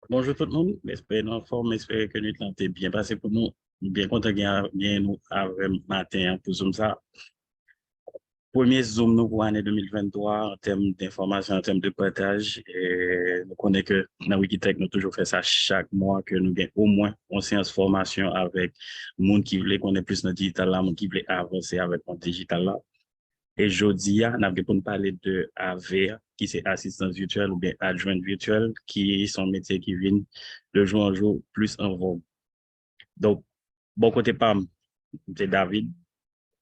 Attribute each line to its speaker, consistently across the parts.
Speaker 1: Bonjour tout le monde, j'espère en forme, j'espère que notre temps est bien passé pour nous. Bien content de bien nous avec matin pour Zoom ça. Premier Zoom nous pour l'année 2023 en termes d'information, en termes de partage. Et nous connaissons que dans Wikitech, nous toujours fait ça chaque mois, que nous gagnons au moins une séance formation avec le monde qui voulait qu'on ait plus dans le digital là, monde qui voulait avancer avec le digital là. Et jeudi, on a pour nous parler de AVR, qui c'est assistance virtuelle ou bien adjointe virtuelle, qui sont métiers qui viennent de jour en jour plus en vogue. Donc, bon côté PAM, c'est David,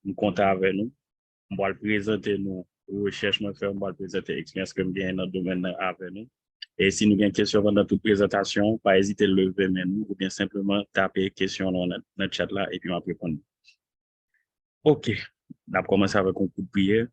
Speaker 1: nous comptons avec nous. On va le présenter nos recherches, on va le présenter l'expérience que bien dans le domaine avec nous. Et si nous avons une question pendant toute présentation, pas hésiter à lever nous ou bien simplement taper question dans notre chat là et puis on va répondre. OK. On a commencé avec un coup de prière.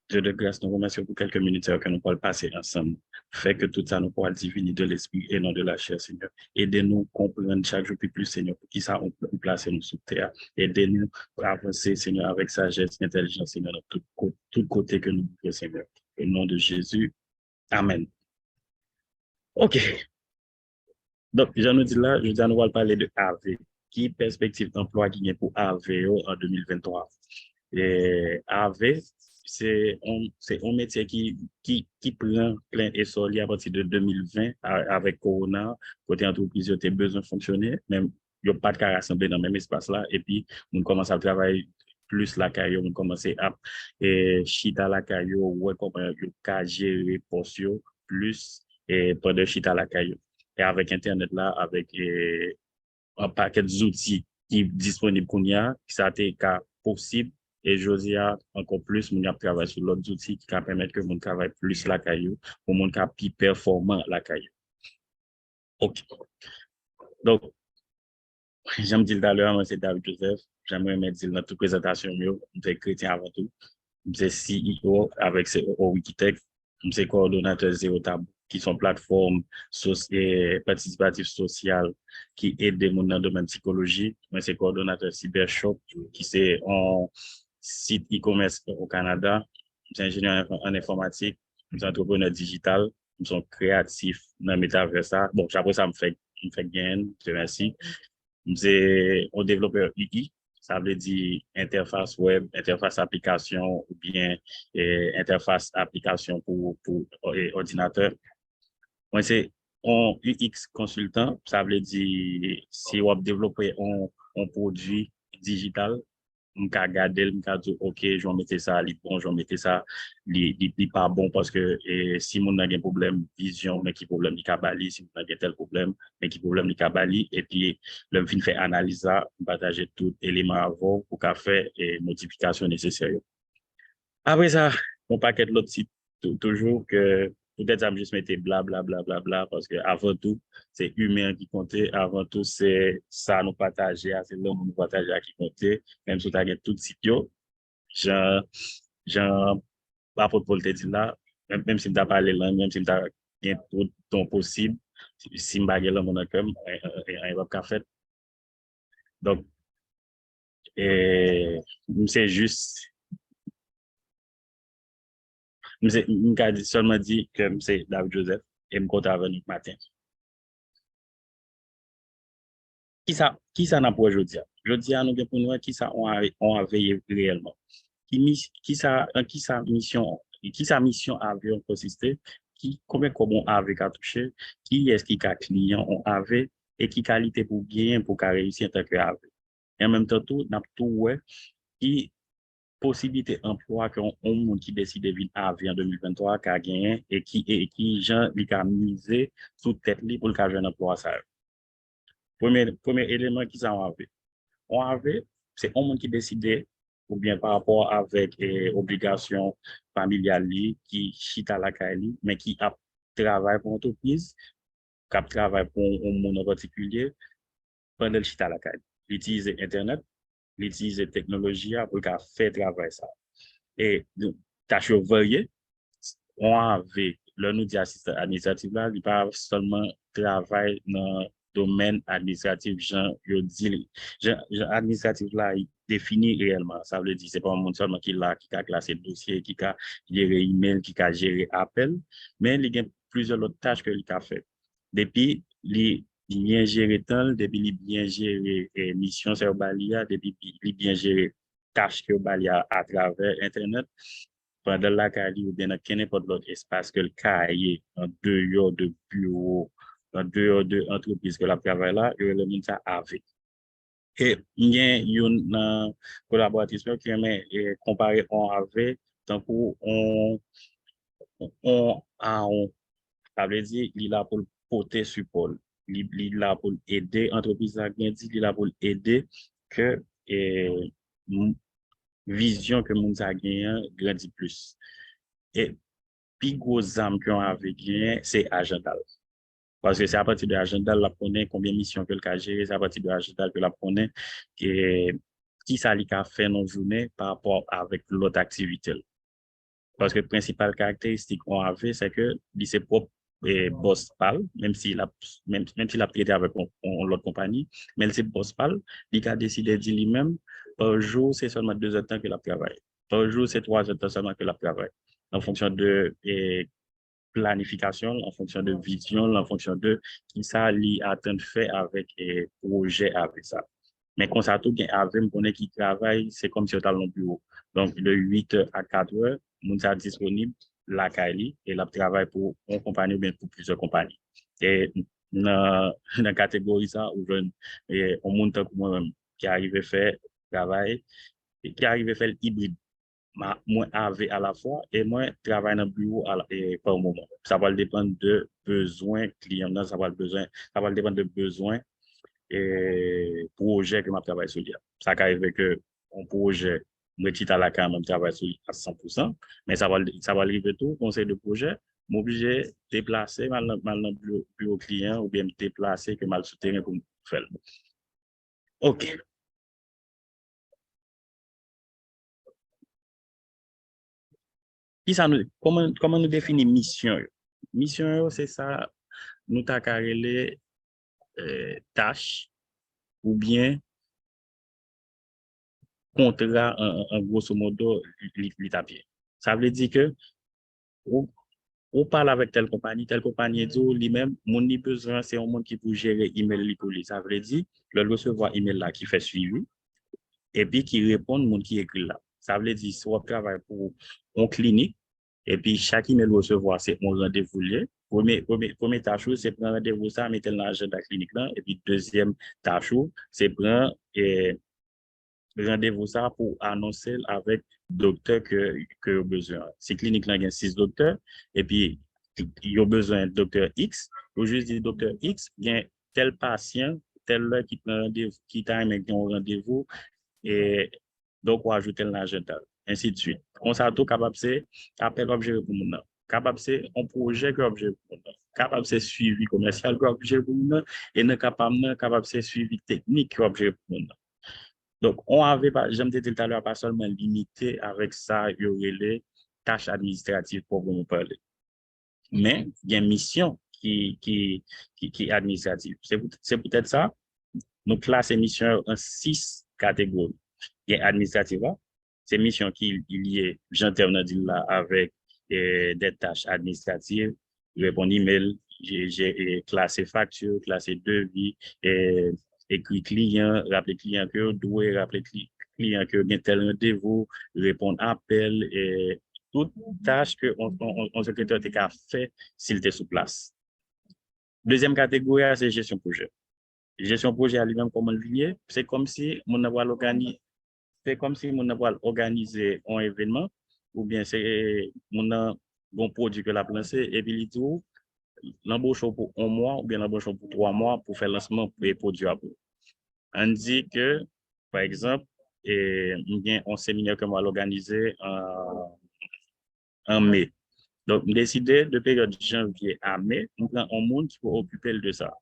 Speaker 1: Dieu de grâce, nous remercions pour quelques minutes que nous pourrons passer ensemble. Fait que tout ça nous pourra diviner de l'esprit et non de la chair, Seigneur. Aidez-nous à comprendre chaque jour plus, Seigneur, pour qui ça on peut placer nous sous terre. Aidez-nous à avancer, Seigneur, avec sagesse, intelligence, Seigneur, dans tout côté que nous voulons, Seigneur. Au nom de Jésus. Amen. OK. Donc, j'en nous dit là, je dis à nous allons parler de AV. Qui perspective d'emploi qui est pour AVO en 2023? Et AV, c'est un métier qui prend plein essor à partir de 2020 avec Corona, côté entreprise, il y a besoin de fonctionner, même il n'y a pas de cas rassemblés dans le même espace là, et puis on commence à travailler plus la caillou, on commence à chita la caillou, ouais, comment on gérer postio plus et pendant chita la caillou. Et avec Internet là, avec un paquet d'outils qui sont disponibles qu'on y a, qui ça a été possible. Et Josia, encore plus, on a travaillé sur l'autre outils qui permettent que mon travaille plus la caillou, pour mon cas plus performant la caillou. OK. Donc, j'aime dire tout à l'heure, moi c'est David Joseph. J'aimerais me dire dans toute présentation, je suis chrétien avant tout. Je suis CEO avec CEO Wikitech. Je suis coordonnateur Zéro Tabou, qui sont plateformes participatives sociales qui aident les gens dans le domaine de psychologie. Moi, c'est coordonnateur Cybershop, qui c'est un site e-commerce au Canada. Je suis ingénieur en informatique, je suis entrepreneur digital, je suis créatif dans le métaverse. Bon, après ça me fait gain, je remercie. C'est un développeur UI, ça veut dire interface web, interface application ou bien interface application pour ordinateur. Moi, c'est un UX consultant, ça veut dire si on développe un produit digital, on peut regarder, on peut dire, OK, je vais mettre ça, il bon, je vais mettre ça, il pas bon parce que si on a un problème vision, mais qui problème il cabali, si on a tel problème, mais qui problème il cabali, et puis le fin fait analyse ça, partager tout élément avant pour qu'à faire et modification nécessaire. Après ça, mon paquet de l'autre site, toujours que peut-être ça me juste mettre bla bla bla bla bla parce que avant tout, c'est humain qui comptait, avant tout, c'est ça nous partager, c'est l'homme nous partager qui comptait, même si tu as tout site, genre, genre, pas pour te dire là, même si tu as parlé là, même si tu as tout ton possible, si je ne là, mon comme, un va pas fait. Donc, c'est juste, je seulement dit que c'est David Joseph et je compte avec nous matin. Qui ça n'a pas aujourd'hui? Aujourd'hui, nous avons pour nous qui ça on a veillé réellement. Qui sa mission avait consisté, comment avait qu'à toucher, qui est-ce qui a client on avait et qui qualité pour bien pour qu'à réussir en tant que avait. Et en même temps, tout, n'a tout, ouais, qui possibilité emploi qu'on monde qui décide de venir à en 2023 qui a gagné et qui gens lui a misé sous tête li pour le cas un emploi ça. Premier élément qui ça on avait c'est un monde qui décidait ou bien par rapport avec obligation familiale qui chita la caille mais qui a travail pour entreprise qui a travail pour un monde en particulier pendant le chita la caille l'utiliser internet l'utiliser technologie pour faire travail ça. Et donc, tâches variées, on avait, le nous dit assistant administratif là, il pas seulement travail dans le domaine administratif, genre administratif là, il définit réellement. Ça veut dire, c'est pas un monde seulement qui là, qui a classé le dossier, qui a géré email, qui a géré appel, mais il y a plusieurs autres tâches que il a fait. Depuis, li bien gérer temps, depuis li bien gérer mission sur Balia, depuis li bien gérer tâches que Balia à travers Internet, pendant la carrière ou bien dans n'importe l'autre espace que le cahier en dehors de bureau, en dehors de entreprise que la travaille là, et le monde ça avec. Et il y a une collaboratrice qui aimait comparer on avec, tant qu'on on a on, ça veut dire il est là pour porter support, il est là pour aider entreprise à bien dit, il est là pour aider que vision que moun a gagné grandit plus. Et puis gros âme qu'on avait gagné, c'est agenda. Parce que c'est à partir de l'agenda, la connaît combien de missions que le cas gérer, c'est à partir de l'agenda que la connaît et qui ça lui a fait dans journée par rapport avec l'autre activité. Parce que la principale caractéristique qu'on avait, c'est que c'est propre et boss pal, même s'il a traité avec l'autre compagnie, mais c'est boss pal, il a décidé de dire lui-même, par jour, c'est seulement 2 heures de temps que la travaille. Par jour, c'est 3 heures de temps seulement que la travaille. En fonction de planification, en fonction de vision, en fonction de qui ça li attend de faire avec et projet avec ça. Mais quand ça tout bien avec me connaît qui travaille, c'est comme si on était dans le bureau. Donc de 8 heures à 4 heures, moun ça disponible la Kali et la travaille pour une compagnie ou bien pour plusieurs compagnies. Et dans la catégorie ça où on monte comme moi-même qui arrive à faire travail et qui arrive à faire hybride moi avec à la fois et moi travaille dans le bureau par moment. Ça va dépendre de besoins clients, ça va dépendre de besoins et projets que je travaille sur lui. Ça arrive que un projet, moi petit à la carte, je travaille sur lui à 100%, mais ça va arriver tout, conseil de projet, m'obliger de déplacer mal dans le bureau client ou bien me déplacer que mal souterrain pour faire. OK. Comment nous définir mission? Mission, c'est ça, nous t'a carré tâches ou bien contrat en grosso modo l'état bien. Ça veut dire que on parle avec telle compagnie dit lui-même, mon ni besoin, c'est un monde qui peut gérer email pour lui. Ça veut dire, le recevoir email là qui fait suivi et puis qui répond monde qui écrit là. Ça veut dire, soit travail pour une clinique et puis chaque email recevoir, c'est un rendez-vous lié. Premier tâche, c'est prendre rendez-vous ça, mettre dans l'agenda clinique là. Et puis deuxième tâche, c'est prendre rendez-vous ça pour annoncer avec docteur que vous besoin. Si clinique là, il y a 6 docteurs, et puis il y a besoin de docteur X, vous juste dire docteur X, il y a tel patient, tel heure qui prend rendez-vous, qui t'a un rendez-vous, et donc on ajoute l'agenda, ainsi de suite. On s'est tout capable c'est appel objet pour nous. Capable c'est un projet que objet pour nous. Capable c'est suivi commercial que objet pour nous et non capable c'est suivi technique que objet pour nous. Donc, on avait, j'aime te dire tout à l'heure, pas seulement limité avec ça, il y aurait les tâches administratives pour vous parler. Mais il y a une mission qui est administrative. C'est peut-être ça. Nous classons les missions en 6 catégories. Il y a administrative, c'est mission qui est liée, j'interviens là avec des tâches administratives, répondre email, j'ai classé facture, classé devis, écrit client, rappeler client que doit, rappeler client que bien tel rendez-vous, répondre appel et toute tâche que on secrétaire a fait s'il était sur place. Deuxième catégorie, c'est gestion projet. Gestion projet à lui-même comme lié, c'est comme si mon avoir organisé, c'est comme si mon avoir organisé un événement ou bien c'est mon bon produit que la lancé et puis il dit l'embauche pour 1 mois ou bien l'embauche pour 3 mois pour faire lancement et produit à vous. On dit que, par exemple, bien un séminaire que moi l'organiser en mai. Donc, décider de période janvier à mai, nous prenons un monde qui peut occuper de ça.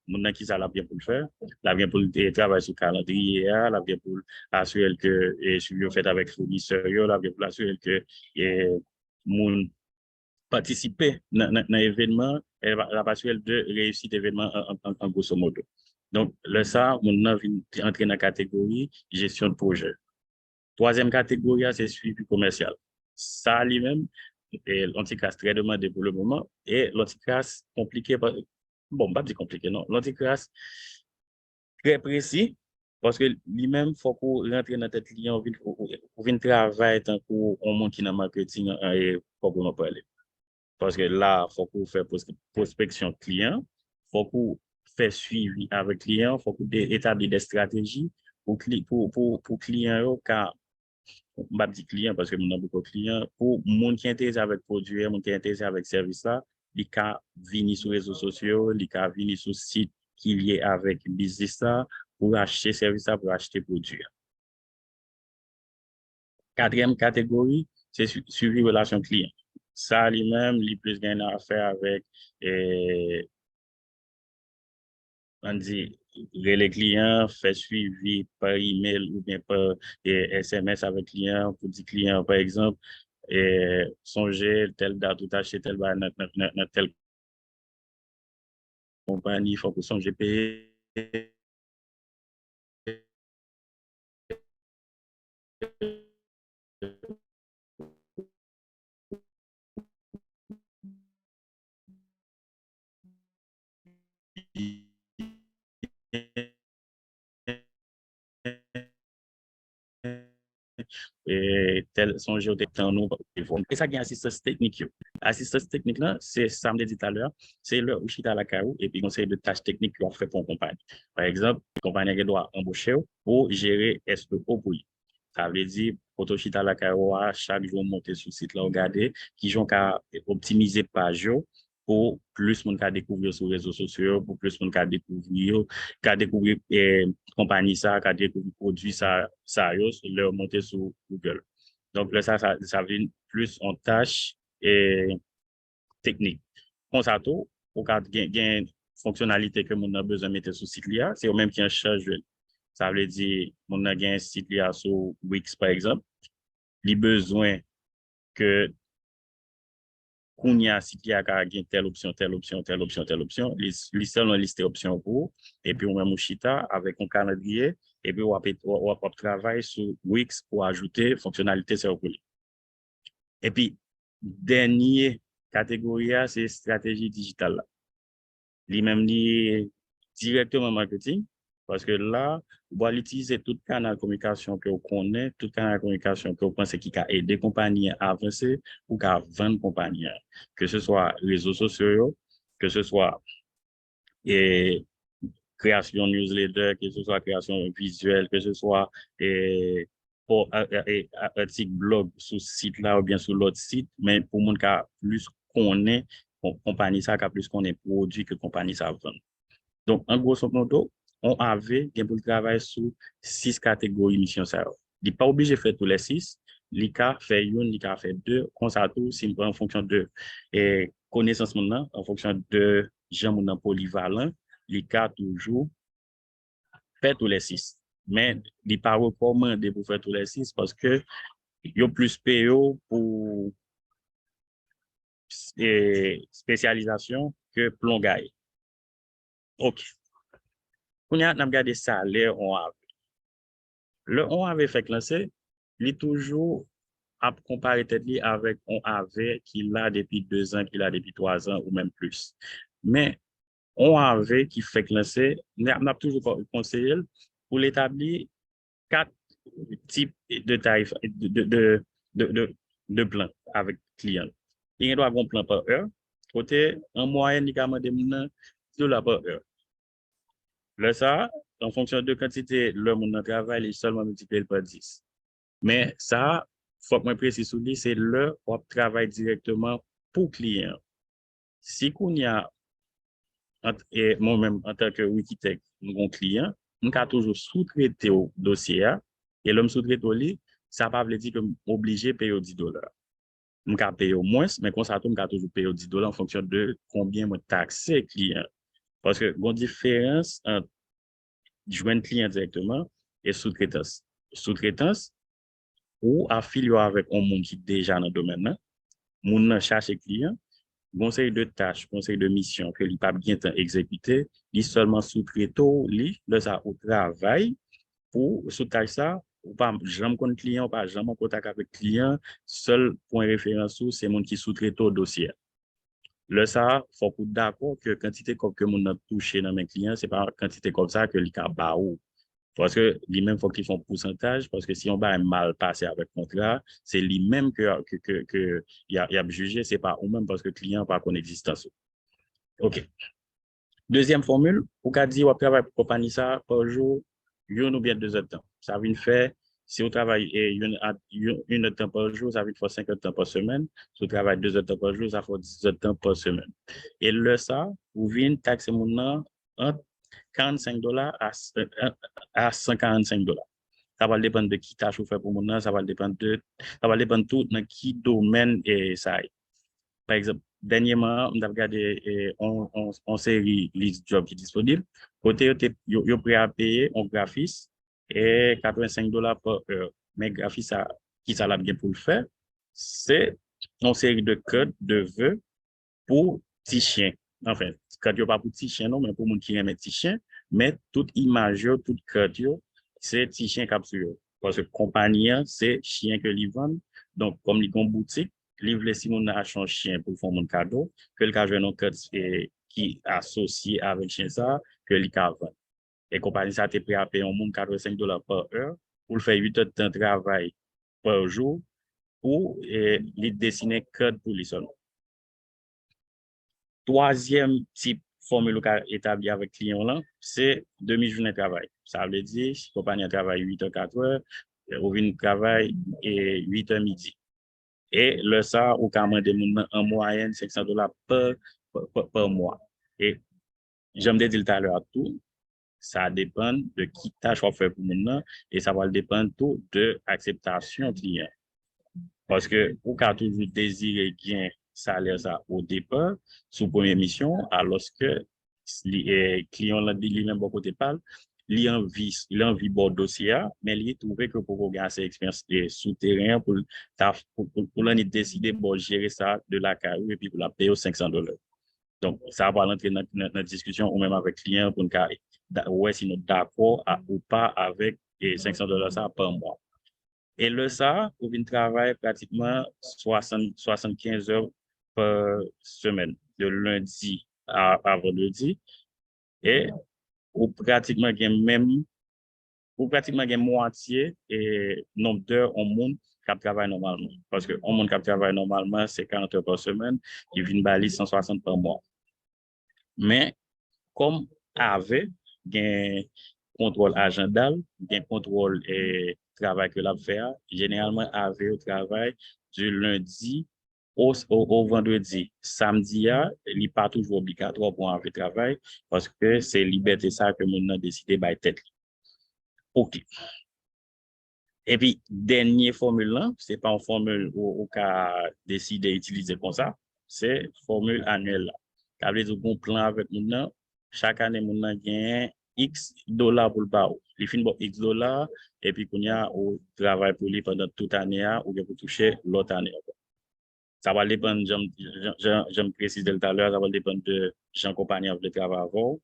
Speaker 1: Nous qui ça l'a bien pour le faire, l'a bien pour le travail sur le calendrier, l'a bien pour assurer que suivi fait avec fournisseur, l'a bien pour assurer que moun participer dans l'événement, elle va assurer de réussir l'événement en grosso modo. Donc, le ça, on a entrer dans la catégorie gestion de projet. Troisième catégorie, c'est suivi commercial. Ça, lui-même, l'anticas très demandé pour le moment et l'anticas compliqué bon, pas de compliqué, non. L'anticrasse, très précis, parce que lui-même, il faut qu'on rentre dans tête client, pour venir travailler tant qu'on monde qui est dans le marketing et pour qu'on en parle. Parce que là, il faut qu'on fasse prospection client, il faut qu'on fasse suivi avec client, il faut qu'on établit des stratégies pour client, car m'a dit client parce que mon a beaucoup de clients pour monde qui est intéressé avec produit, monde qui est intéressé avec service là, il ca venir sur les réseaux sociaux, il ca venir sur site qui lié avec business là pour acheter service là, pour acheter produit. Quatrième catégorie, c'est suivi relation client. Ça lui-même, il plus gain à faire avec on dit les clients, fait suivi par email ou bien par SMS avec client pour dire client, par exemple, songer telle date ou t'acheter telle dans telle compagnie, il faut que songer payer. Et tel son jeu de temps nous et ça gagne assistance technique. Assistance technique là, c'est ça me dit tout à l'heure, c'est le où à la carou et puis conseil de tâches techniques qu'on fait pour une compagnie. Par exemple, une compagnie qui doit embaucher pour gérer SEO pour lui. Ça veut dire pour à la carou chaque jour monter sur le site là regarder qui ont qu'à optimiser page pour plus monde qu'à découvrir sur les réseaux sociaux, pour plus monde qu'à découvrir compagnie ça, qu'à découvrir produit ça leur monter sur Google. Donc là, ça vient plus en tâche et technique. Comme ça, tout, au cas de fonctionnalité que mon a besoin de mettre sur le site là, c'est au même qui en charge. Ça veut dire, mon a un site là sur Wix, par exemple, il besoin que qu'on y a site qui a gagné telle option, telle option, telle option, telle option, les seulement lister option pour, et puis on va mouchita avec un calendrier, et puis on va travailler sur Wix pour ajouter fonctionnalité sur le. Et puis, dernière catégorie, c'est stratégie digitale. Lui-même, lié directement marketing, parce que là, on va utiliser tout canal de communication que vous connaissez, tout canal de communication que vous pensez qui a aidé des compagnies à avancer ou à vendre compagnies. Que ce soit réseaux sociaux, que ce soit et, création newsletter, que ce soit création visuelle, que ce soit et, pour, article blog sur ce site là ou bien sur l'autre site, mais pour mon cas, plus qu'on est, compagnie ça, plus qu'on est produit que compagnie ça vend. Donc, en grosso modo, on avait bien pour le travail sur 6 catégories de missions. Il n'est pas obligé de faire tous les 6. L'ICA fait une, l'ICA fait deux. Comme ça, tout, c'est en fonction de connaissance maintenant, en fonction de gens polyvalent, l'ICA toujours fait tous les 6. Mais il n'est pas recommandé pour faire tous les 6 parce que il y a plus PO pour spécialisation que plongage. OK. On a regardé ça, on a. Le on avait fait classer, il est toujours à comparer tête avec on avait qu'il a depuis 2 ans, qu'il a depuis 3 ans ou même plus. Mais on avait qui fait classer, on a toujours conseillé pour l'établir 4 types de tarifs, de plans avec client. Il doit avoir un plan par heure. Côté, en moyenne, il y a $10 par heure. Là, ça, en fonction de quantité, le monde de travail, il est seulement multiplié par 10. Mais ça, il faut que je précise sur lui, c'est le travail directement pour client. Si qu'on y a, et moi-même, en tant que Wikitech, mon client, on a toujours sous-traité au dossier, et l'homme sous-traité au lit, ça ne veut pas dire que je suis obligé de payer $10. Je vais payer au moins, mais comme ça, je vais toujours payer $10 en fonction de combien je taxe client. Parce que, il y a une différence entre joindre client directement et sous-traitance. Sous-traitance, ou affilié avec un monde qui est déjà dans le domaine, là, moun cherche client, conseil de tâches, conseil de mission que il pas bien exécuté, il seulement sous-traité, lui, le ça au travail pour sous tâche ça, ou pas jamais con client, ou pas jamais en contact avec client, seul point référence c'est monde qui sous-traite au dossier. Le ça, faut qu'on d'accord que quantité comme que mon a touché dans mes clients, c'est pas quantité comme ça que les cas bas ou. Parce que lui-même, faut qu'ils font pourcentage, parce que si on va mal passer avec contrat, c'est lui-même que y a jugé, c'est pas ou même parce que le client pas qu'on existence. OK. Deuxième formule, ou qu'a dit, on travaille pour compagnie ça par jour, une ou bien 2 heures de temps. Ça veut faire, si on travaille une heure de temps par jour, ça veut faire 5 heures de temps par semaine. Si on travaille 2 heures de temps par jour, ça fait 10 heures de temps par semaine. Et le ça, vous venez taxer mon nom entre $45 à $145. Ça va dépendre de qui tâche vous fait pour mon nom, ça va dépendre tout dans qui domaine et ça. Par exemple, dernièrement, on a regardé on série liste job qui est disponible. Côté, yo prêt à payer un graphiste et $85 par heure. Mais graphiste, qui ça l'a bien pour le faire, c'est une série de codes, de vœux pour petits chiens. Enfin, quand il pas pour petits chiens, non, mais pour les qui aiment petits chiens, mais toute image, toute code, c'est petits chiens capturés. Parce que compagnie, c'est chien que ils vendent. Donc, comme ils ont boutique, livre les si mon achète un chien pour faire mon cadeau, que le cas un code qui associé avec chien ça, que les cas vendent. Et compagnie ça t'es prêt à payer un monde $85 par heure pour le faire 8 heures de travail par jour ou les dessiner code pour les seuls. Troisième type formule établie avec client là, c'est demi-journée de travail. Ça veut dire, si la compagnie travaille 8 heures, 4 heures, ou une travail et 8 heures midi. Et le ça, ou quand même en moyenne $500 par mois. Et j'aime dire tout à l'heure tout, ça dépend de qui tâche on fait pour maintenant et ça va dépendre tout de l'acceptation client. Parce que ou quand toujours désirer gain salaire ça au départ, sous première mission, alors que les clients l'a dit lui-même beaucoup de parle, il a envie bon dossier, mais il trouvé que pour gagner cette expérience souterrain pour l'en décider bon gérer ça de la carrière et puis pour la payer aux $500. Donc, ça va entrer dans notre discussion ou même avec le client pour nous ouais, si nous d'accord ou pas avec $500 ça par mois. Et le ça, vous venez travailler pratiquement 75 heures par semaine, de lundi à vendredi. Et ou pratiquement moitié et nombre d'heures au monde qui travaille normalement. Parce que au monde qui travaille normalement, c'est 40 heures par semaine, qui vient balayer 160 par mois. Mais comme avait un contrôle agendal, un contrôle et travail que l'a fait, généralement avait au travail du lundi au vendredi. Samedi, il n'est pas toujours obligatoire pour avoir travail parce que c'est liberté ça que nous avons décidé de tête. OK. Et puis, dernière formule là, c'est pas une formule où on a décidé d'utiliser comme ça, c'est formule annuelle. Ça veut dire qu'on plan avec nous, chaque année, nous gagne X dollars pour le bas. Il finit par X dollars, et puis qu'on y a au travail pour lui pendant toute l'année, ou bien pour toucher l'autre année. Ça va dépendre, je me précise tout à l'heure, ça va dépendre de Jean Compagnie avec le travail avant,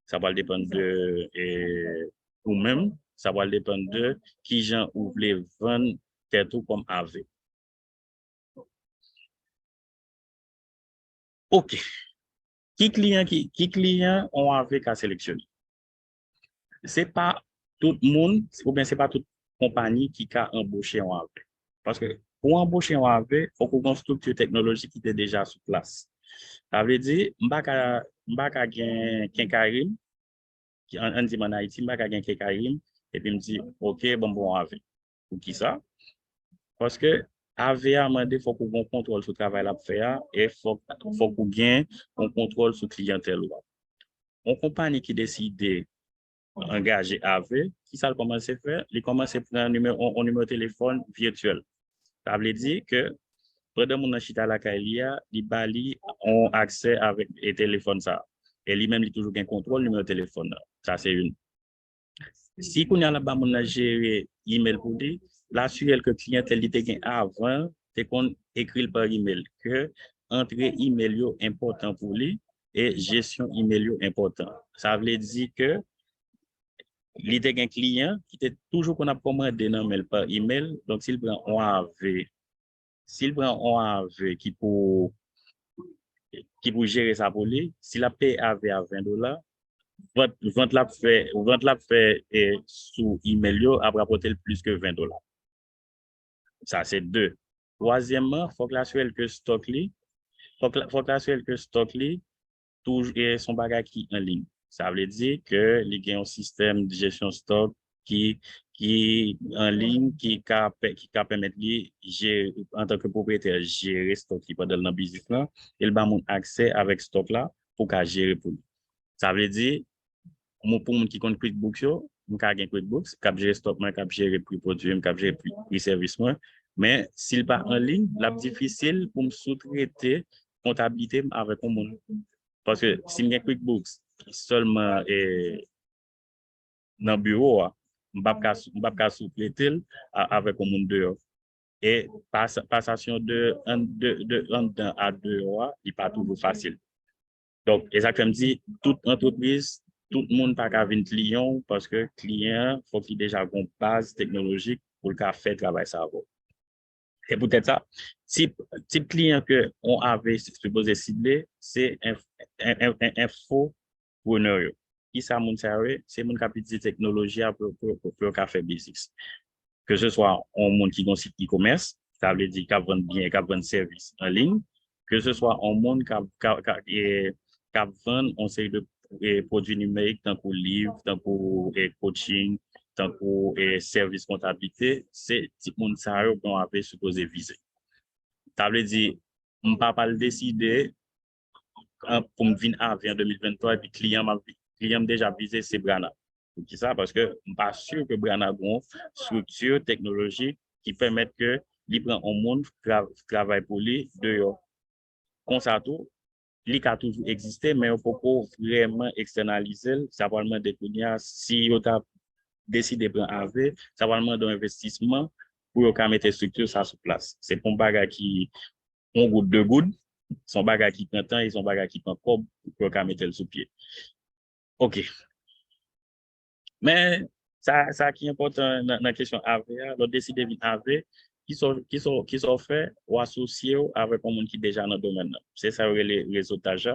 Speaker 1: ça va dépendre de ou même, ça va dépendre de qui Jean ouvre les vendre tête tout comme avec. OK. Qui client on avec à sélectionner? C'est pas tout le monde, ou bien c'est pas toute compagnie qui a embauché en AV. Parce que pour embaucher en AV, il faut qu'on ait une structure technologique qui était déjà sur place. Ça veut dire, m'baka gen Karim, on dit en Haïti, m'baka gen Karim, et puis me dit, OK, bon, AV. Pour qui ça? Parce que AV a demandé, il faut qu'on ait un contrôle sur le travail à faire et faut qu'on ait un contrôle sur la clientèle. Une compagnie qui décide engagé AV, qui ça commence à faire? Il commence à prendre un numéro de téléphone virtuel. Ça veut dire que pendant mon achita la Kailia, il bali ont accès avec les téléphones ça. Et lui-même, il toujours un contrôle numéro de téléphone. Ça, c'est une. Si qu'on a là-bas, mon a géré email pour lui, l'assurer que le client tel était avant, c'est qu'on écrit par email que entrée email est important pour lui et gestion email est important. Ça veut dire que il était un client qui était toujours qu'on a commandé dans mail par email. Donc, s'il prend un AV qui pour qui pour gérer ça pour lui, si la paie avait à $20, vente la fait sous email, yo, a rapporté plus que $20. Ça, c'est deux. Troisièmement, il faut que l'assurer que stock li, faut que l'assurer que stock li, toujours son bagage qui en ligne. Ça veut dire que il y a un système de gestion stock qui qui en ligne qui permet lui gérer en tant que propriétaire gérer stock qui pendant le business là et le ba mon accès avec stock là pour qu'à gérer pour lui. Ça veut dire pour moun qui compte QuickBooks yo, mon ka gen QuickBooks, cap gérer stock moi, cap gérer prix produit, cap gérer prix service moi, mais s'il pas en ligne, la difficile pour me sous-traiter comptabilité avec un monde. Parce que si je QuickBooks seulement dans le bureau, je ne peux pas sous-traiter avec un monde dehors. Et passation de 1 à 2 heures, il n'est pas toujours facile. Donc, exactement dit, toute entreprise, tout le monde n'a pas venir client parce que client, faut qu'il ait déjà une base technologique pour le faire le travail ça. Et peut-être ça, type client que on avait supposé cibler, c'est un faux preneur. Qui ça, moun sérieux, c'est mon capital technologie pour faire business. Que ce soit un monde qui a un site e-commerce, ça veut dire qu'il vend bien, qu'il vend service en ligne, que ce soit un monde qui vend un série de produits numériques, tant pour livres, tant pour coaching, tant pour service comptabilité, c'est type monde sérieux qu'on avait supposé viser. Ça veut dire, on ne peut pas le décider pour me venir en 2023 et puis client déjà visé c'est Brana. Pour qui ça? Parce que je ne suis pas sûr que Brana a une structure technologique qui permet que il prend un monde travaille pour lui dehors. Comme ça tout, il a toujours existé, mais on peut pas vraiment externaliser. Ça va demander si on a décidé de prendre AV, ça va demander un investissement pour mettre structure ça sur place. C'est pour un bagage qui on goûte de gouttes, son bagage qui prend temps et son bagage qui prend corps pour mettre le sous pied. OK. Mais ça qui est important dans la question AV, l'on décide de venir AV, qui sont faits ou associés avec un monde qui est déjà dans le domaine. C'est ça le réseautage.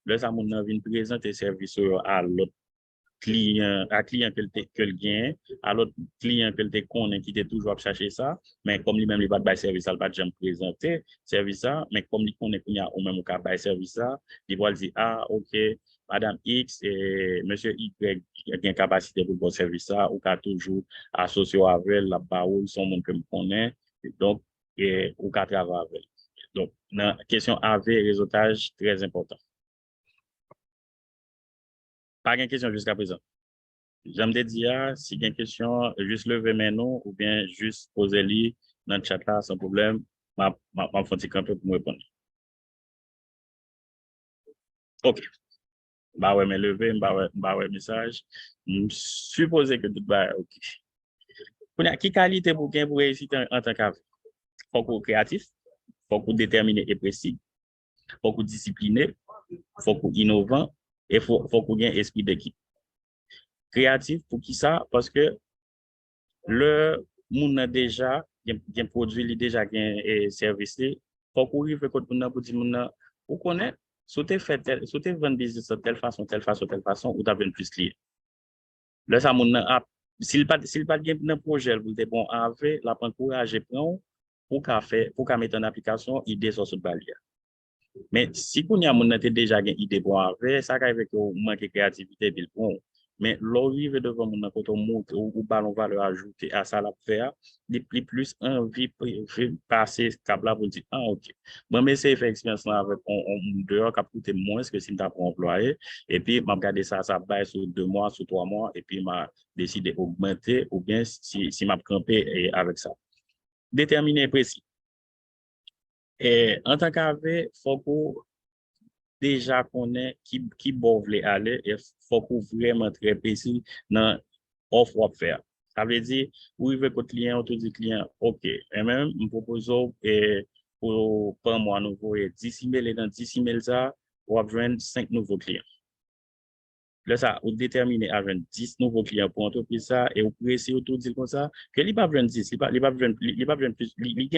Speaker 1: Là, ça monde vient présenter service à l'autre client, que le gain, à l'autre client que le connaît qui était toujours à chercher ça, mais comme lui-même il va pas de service, il va jamais présenter service ça, mais comme il connaît qu'il y a au même cas de service ça, il va dire OK, Madame X et Monsieur Y a une capacité pour le service ça, ou qu'a toujours associé avec la parole, son monde que me connaît, donc ou qu'a travailler avec. Donc, la question AV réseautage très important. Pas de question jusqu'à présent. J'aime te dire, si il y a une question, juste lever mes noms ou bien juste poser-les dans le chat là sans problème. Je vais faire un peu pour me répondre. OK. Bah ouais, mais lever, bah ouais, message. Je suppose que tout va OK. Qui qualité pour réussir en tant qu'avocat? Faut qu'on créatif, faut qu'on déterminé et précis, faut qu'on discipliné, faut qu'on innovant et faut qu'on ait un esprit d'équipe. Créatif pour qui ça? Parce que le monde a déjà un produit, déjà un service, faut qu'on arrive quand on a pour dire on connaît, sauter vendre business de telle façon, ou t'as plus clients. Là, ça mon s'il pas bien un projet, vous êtes bon avec, la encourager prendre pour qu'à mettre en application idée sur ce barrière. Mais si vous avez déjà une idée pour avec, ça arrive que vous manquez de créativité puis bon. Mais l'arrivée devant mon côté monte ou ballon valeur ajouter à ça la faire, des plus envie passer cap là pour dire OK. Moi mais c'est faire expérience là avec on dehors qui coûter moins que si m't'a pour employé et puis m'a regarder ça baisse sur 2 mois, sur 3 mois et puis m'a décidé augmenter ou bien si m'a camper avec ça. Déterminé précis. Et en tant qu'AV, faut qu'on déjà connaît qui bon voulait aller et faut qu'on vraiment très précis dans offre à faire. Ça veut dire, où il veut que le client, on te dit client, OK. Et même, nous proposons pour par mois nouveau et 10 emails et dans 10 emails ça, on va joindre 5 nouveaux clients. Là, ça, vous déterminez à joindre 10 nouveaux clients pour entreprise ça et vous précisez autour dire comme ça que il pas joindre 10, il pas joindre plus, il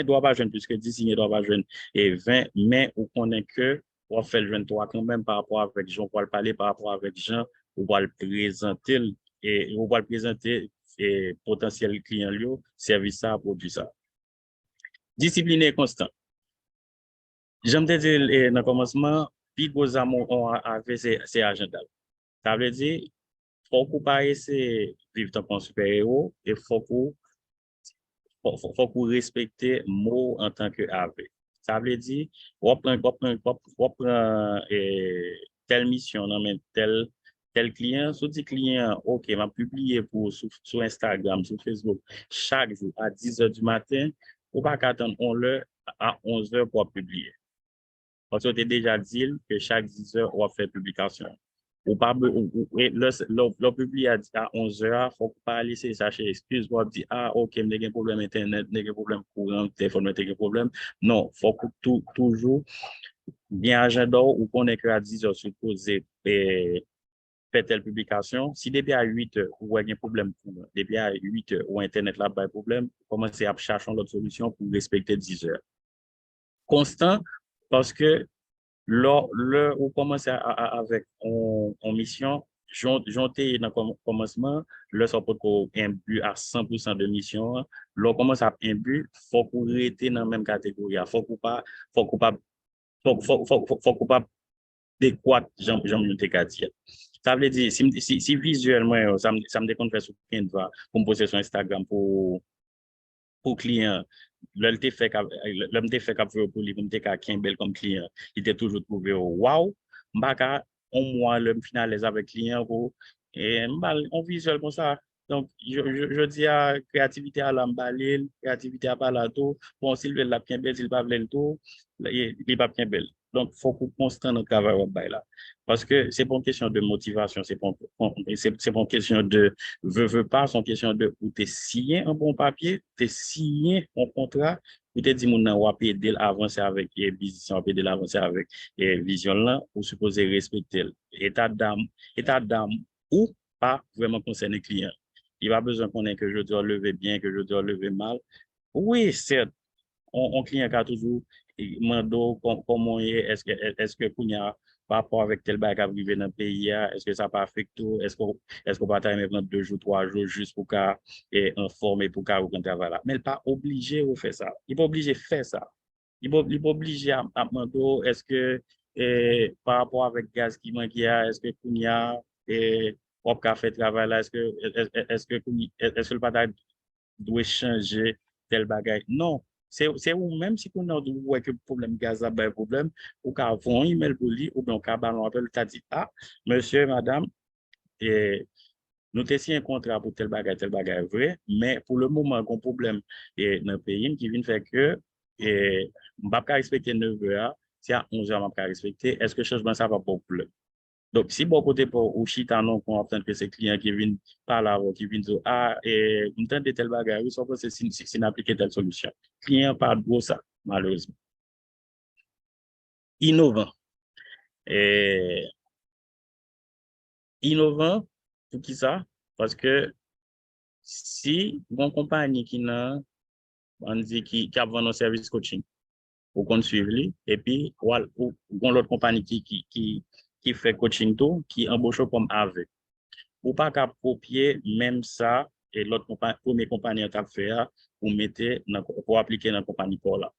Speaker 1: doit pas joindre plus que 10, il doit pas joindre et 20, mais vous connaissez que on fait le 23 quand même par rapport avec Jean, on va le parler par rapport avec Jean, on va le présenter et on va le présenter et potentiel client lui, service ça, produit ça. Discipline et constant. J'aime te dire dans le commencement, puis gros amour on a fait ces agendas. Ça veut dire, faut qu'on pas essayer de vivre comme super-héros et faut qu'on respecte mot en tant que AV. Ça veut dire, on prend telle mission, non, mais tel client, soit dit client, OK, m'a publié sur Instagram, sur Facebook, chaque jour à 10 heures du matin, ou pas qu'attendre on le à 11 heures pour publier. Parce que tu as déjà dit que chaque 10 heures, on va faire publication. Ou pas, le publie à 11 heures, faut pas laisser chercher excuse pour dire, ah, ok, je n'ai pas problème internet, je n'ai pas problème courant, téléphone, je n'ai pas problème. Non, faut que toujours, bien agenda ou qu'on est que à 10 heures supposé faire telle publication. Si depuis à 8 heures, ou il y a un problème courant, depuis à 8 heures, ou internet là, pas de problème, commencer à chercher l'autre solution pour respecter 10 heures. Constant, parce que on commence avec en mission, j'étais dans le commencement, le support qu'on imbu à 100% de mission, là, commence à imbu, faut qu'on reste dans la même catégorie, faut qu'on pas, faut qu'on pas décroître, j'en te dire. Ça veut dire, si visuellement, ça me décompte faire sur Canva, pour me poster sur Instagram, pour client, l'homme te fait cap pour lui, comme t'es bel comme client, il était toujours trouvé wow, m'baka on mois le finalise avec client pour et on visuel comme ça. Donc je dis à créativité à l'emballer, créativité à balato, bon s'il veut la bien belle, s'il pas veut le tout, il pas bien belle. Donc faut qu'on constant dans le travail là. Parce que c'est pas une question de motivation, c'est pas une question de veux pas, c'est une question de où tu signé un bon papier, tu signé un contrat, ou tu dit mon nan ou aider avancer avec et business, ou aider avancer avec et vision là, ou supposé respecter état d'âme ou pas vraiment concerné client. Il va besoin qu'on ait que je dois lever bien, que je dois lever mal. Oui, certes, on client a toujours mando comment est-ce que Kounia par rapport avec tel bac à vivre dans le pays, est-ce que ça pas affecté est-ce qu'on va prendre 2 jours, 3 jours juste pour qu'à informer pour qu'à au travail là. Mais il pas obligé de faire ça. Il pas obligé de faire ça. Il pas obligé à demander est-ce que par rapport avec gaz qui manque est-ce que Kounia on peut faire travail là est-ce que le patron doit changer tel bagage. Non, c'est ou même si on a ouais que problème gaz a un problème, ou qu'à un email pour lui, ou bien on ballon appel, t'as dit, ah, monsieur, madame, et nous avons signé un contrat pour tel bagage vrai, mais pour le moment, on a un problème dans le pays qui vient faire que je ne peux pas respecter 9 heures, si à 11 heures, je ne peux pas respecter, est-ce que changement ça va pas pour problème? Donc, si bon côté pour ou chita non qu'on obtient que ces clients qui viennent par là, qui viennent dire, ah, et nous de tel bagage, oui, sauf que c'est n'appliquer telle solution. Client pas de ça, malheureusement. Innovant. Et innovant, pour qui ça? Parce que si une compagnie qui n'a, on dit, qui a vendu un service coaching, ou qu'on suive, et puis, ou l'autre compagnie qui fait coaching tout, qui embauche comme AV. Ou pas qu'à copier même ça et l'autre premier compagnie a fait pour appliquer dans la compagnie pour là.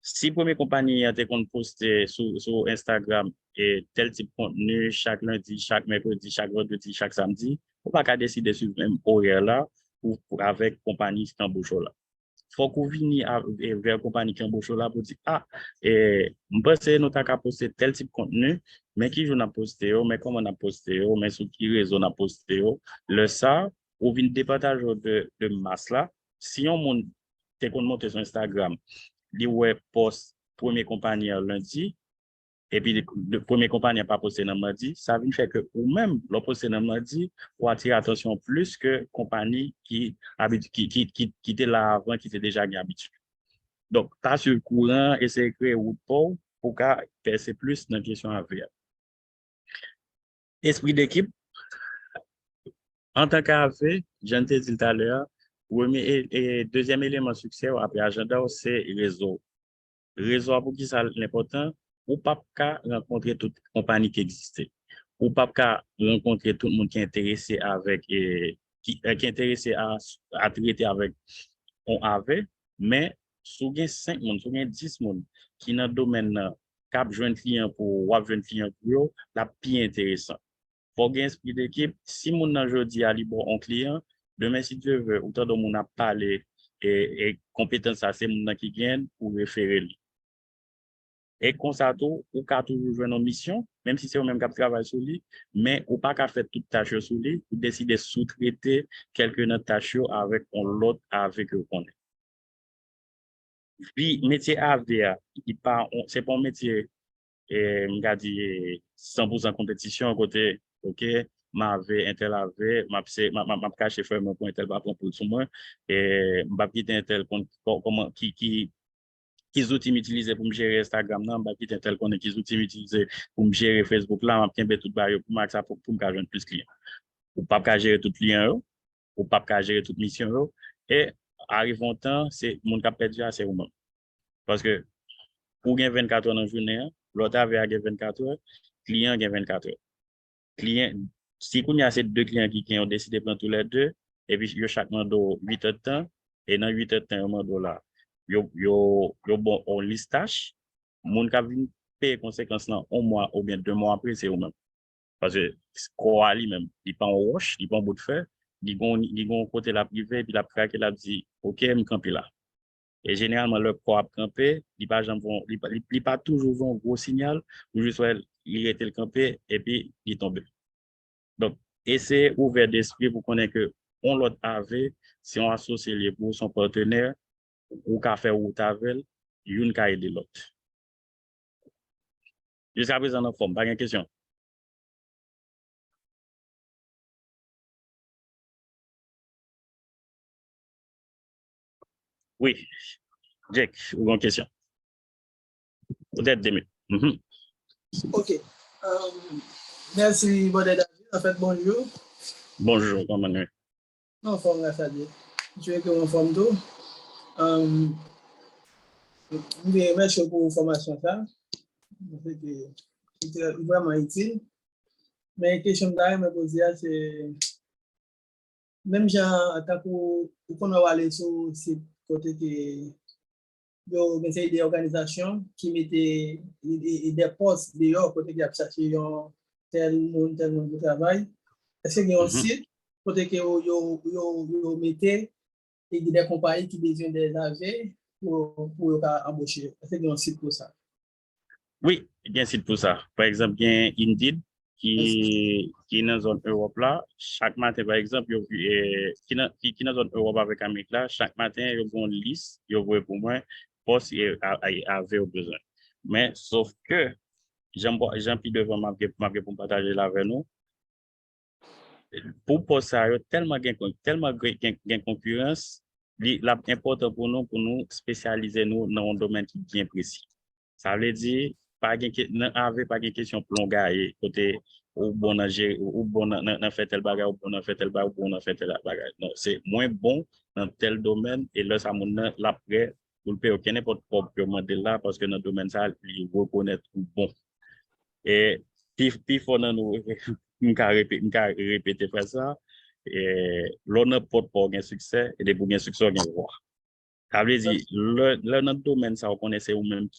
Speaker 1: Si premier compagnie a été posté sur Instagram et tel type de contenu chaque lundi, chaque mercredi, chaque vendredi, chaque samedi, ou pas qu'à décider sur le même horaire là ou avec compagnie qui embauche là. Faut qu'on vienne vers compagnie qui embauche là pour dire ah je pense que nous avons posté tel type de contenu mais qui je n'a posté mais comment on a posté mais sur qui réseau on a posté le ça ou vient départage de masse là si on monte monte sur Instagram les web post premier compagnie lundi et puis le premier compagnie n'a pas posté dans mardi, ça veut faire que ou même le posté dans mardi pour attirer attention plus que compagnie qui était là avant, qui était déjà habitué. Donc, pas sur le courant, essayer de créer route pour percer plus dans la question à venir. Esprit d'équipe, en tant qu'AV, j'en ai dit tout à l'heure, et deuxième élément de succès après agenda, c'est réseau. Réseau pour qui ça l'important? ou pas qu'à rencontrer toute compagnie qui existait. Ou pas qu'à rencontrer tout le monde qui est intéressé avec qui est intéressé à traiter avec on avait, mais sous gain 5 monde, sous gain 10 monde qui dans le domaine cap jeune client pour ou jeune client pour eux, la plus intéressant. Faut gagner esprit d'équipe, si mon aujourd'hui a libre un client, demain si Dieu veut, autant de monde a parlé et compétence ça c'est mon qui gagne pour référer lui. Et comme ça tout, ou ka toujours jouer une mission, même si c'est au même cap travail sur lui, mais ou pas qu'à faire toute tâche sur lui, ou décider sous-traiter quelques tâches avec l'autre avec eux qu'on est. Puis métier AVA, c'est pas un métier m'ga dit 100% compétition côté OK m'avait intel avait m'a caché faire mon point intel pas pour tout moi et m'a quitter intel comment qui outils m'utiliser pour me gérer Instagram là m'a quitter intel connaît qui outils m'utiliser pour me gérer Facebook là m'a kembe tout ba pour max pour me joindre plus client ou pas gérer tout client ou pas gérer toute mission et arrive un temps c'est mon cap perdu c'est ou parce que pour gagner 24 heures dans la journée, l'autre avait 24 heures, client gagne 24 heures. Client, si il y a ces deux clients qui ont décidé de prendre tous les deux, et puis yo chaque mando 8 heures de temps, et dans 8 heures de temps, mando là, yo bon, on listage, moun ka vin paye conséquence dans un mois ou bien 2 mois après, c'est eux même. Parce que, quoi, lui-même, il pas en roche, il pas en bout de fer, il gon côté la privée, puis la craque, il a dit, OK, me camper là. Et généralement, le corps a campé, il pas toujours un gros signal, ou juste il était le campé et puis il tombait. Donc, essayez ouvert d'esprit pour connaître que on l'autre avait, si on associe les pour son partenaire, ou qu'a fait ou tavel, une qu'a aidé l'autre. Jusqu'à présent, en forme, pas de question. Oui, Jack, ou une question. Peut-être 2 minutes.
Speaker 2: OK. Merci, Bonnet David. En fait, bonjour.
Speaker 1: Bonjour, comment est-ce?
Speaker 2: En forme, grâce à Dieu. Je vais que en forme d'eau. Merci pour l'information. C'était vraiment utile. Mais la question que je me poser, c'est même pour qu'on aller sur ce côté que des organisations qui mettaient des postes dehors côté qui a cherché tel monde de travail. Est-ce qu'il y a un site côté que vous mettez et des compagnies qui besoin des AV pour embaucher? Est-ce qu'il y a un site pour ça?
Speaker 1: Oui, il y a un site pour ça. Par exemple, il y a Indeed qui est dans la zone Europe là. Chaque matin, par exemple, qui est dans la zone Europe avec Amérique là, chaque matin, il y a une liste, il y a pour moi, poste avait besoin. Mais sauf que, j'aime plus devant pour partager là avec nous. Pour poste ça, il y a tellement de concurrence, l'important pour nous spécialiser nous dans un domaine qui est bien précis. Ça veut dire pas pas de question plongée côté ou bon à gérer ou bon dans fait tel bagage ou bon dans fait tel bagage ou bon dans fait tel bagage. Non, c'est moins bon dans tel domaine et là ça mon l'après pour le payer aucun n'importe quoi demander là parce que dans le domaine ça il reconnaître bon. Et puis faut nous répéter faire ça et l'on porte pour un succès et des pour un succès on gagne. Ça veut dire, notre domaine, ça, on connaît, c'est ou même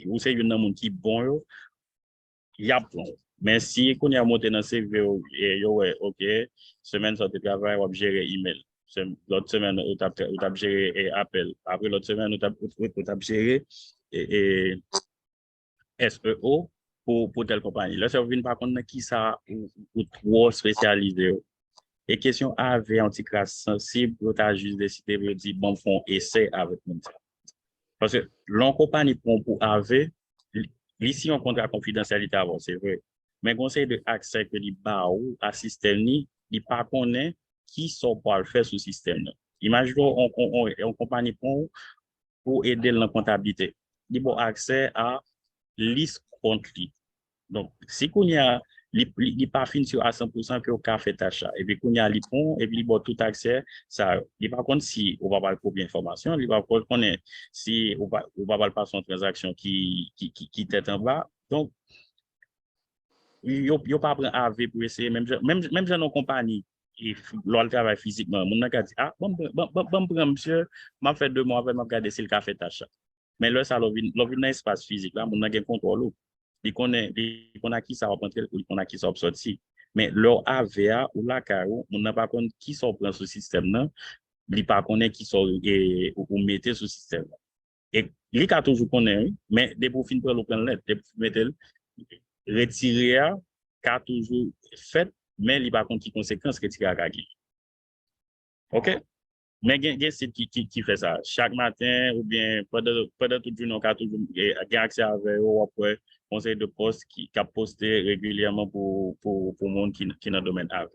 Speaker 1: ou c'est une monde qui bon, il y a plan. Mais si on y a monté dans CV, ouais, OK, semaine sortie de travail, on va gérer email. L'autre semaine, on va gérer appel. Après l'autre semaine, on va gérer SEO pour telle compagnie. Là, ça ne vient pas contre qui ça ou trop spécialisé. Et question AV anti-crasse sensible, on a juste décidé de dire, bon, font essai avec nous. Parce que l'on compagnie pour AV, ici, on compte la confidentialité avant, c'est vrai. Mais conseil de accès que les barreaux à système ni, il pas connaît qui sont pour le faire sous système. Imaginons, on compagnie pour aider dans la comptabilité. Il a accès à liste compte. Donc, si on y a li pas fin sur à 100% que au fait achat et puis qu'on y a li pon et puis il tout accès ça il par contre si on va pas pour bien information il va connaître si on va pas son transaction qui tête en bas donc yo pas prendre AV pour essayer même dans nos compagnies et l'on travaille physiquement mon n'a dit ah bon monsieur m'a fait 2 mois avec m'a regarder si le café achat mais là ça l'ovine dans espace physique là mon n'a gain contrôle il connaît qui ça va rentrer il connaît qui ça va sortir mais leur AVA ou la carreau on n'a pas connaît qui ça prend ce système là il pas connaît qui ça ou mettez ce système et il a toujours connaît mais des pour fin pour le prendre lettre des pour mettre retirer qu'a toujours fait mais il pas connaît qui conséquences que tu as gagné OK mais il y a site qui fait ça chaque matin ou bien pendant toute journée on a toujours accès avec ou après conseil de poste qui a posté régulièrement pour monde qui dans le domaine AV.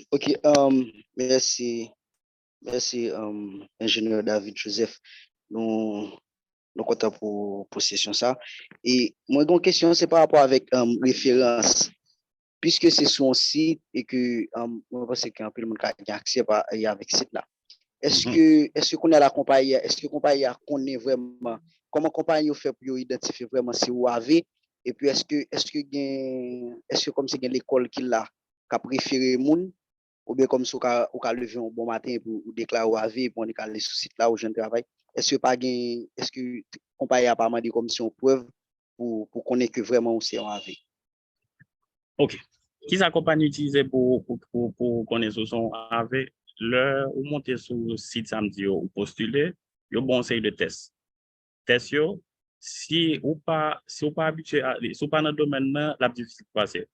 Speaker 3: Ok, merci, ingénieur David Joseph. Nous comptons pour session ça. Et moi, une question, c'est par rapport avec référence. Puisque c'est son site et que on pense qu'un peu le monde a accès avec ce site là. Est-ce qu'on a la compagnie, est-ce que la compagnie connaît vraiment comment la compagnie fait pour identifier vraiment si vous avez et puis est-ce que comme c'est l'école qui l'a qu'a préféré moun ou bien comme ça ou qu'a levé un bon matin pour déclarer ou avez pour aller sur site là où je travaille est-ce que la compagnie a pas demandé comme si on preuve pour connaître que vraiment c'est un AV.
Speaker 1: OK. Qui sa compagnie utilise pour connaître son AV ou monter sur le site samedi ou postuler, yo bon série de tests. Tests yo si ou pas habitué si ou pas dans le domaine là, la difficile passer.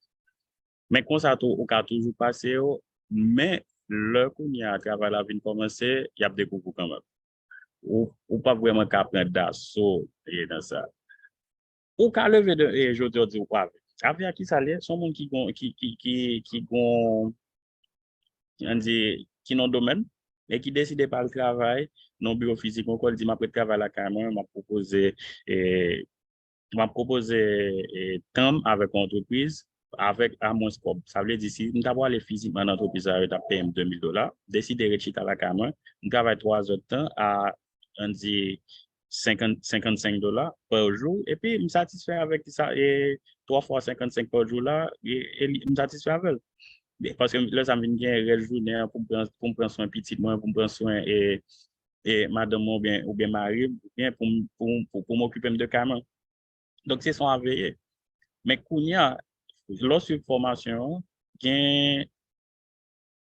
Speaker 1: Mais comme ça ou ka toujours passer mais le qu'on y a travail la vie commencer, il y a des coups quand même. Ou pas vraiment qu'à prendre d'assaut et dans ça. Ou ka lever de et je te dis ou pas. Avec qui ça l'est, sont monde qui on dit qui non domaine et qui décide par le travail non bureau physique on dit m'a travail la carrément m'a proposé temps avec entreprise avec à mon scope ça veut dire si nous d'abord aller physiquement dans l'entreprise avec ta PM $2000 décider de à la carrément on travaille 3 heures de temps à on dit $55 par jour et puis me satisfait avec ça et 3 fois 55 par jour là et me satisfait avec parce que là, ça me vient une journée pour prendre soin petit, moi, pour prendre soin et madame ou bien mari, ou bien pour m'occuper de caméra. Donc, c'est son AVE. Mais Kounia, lorsque formation, il y a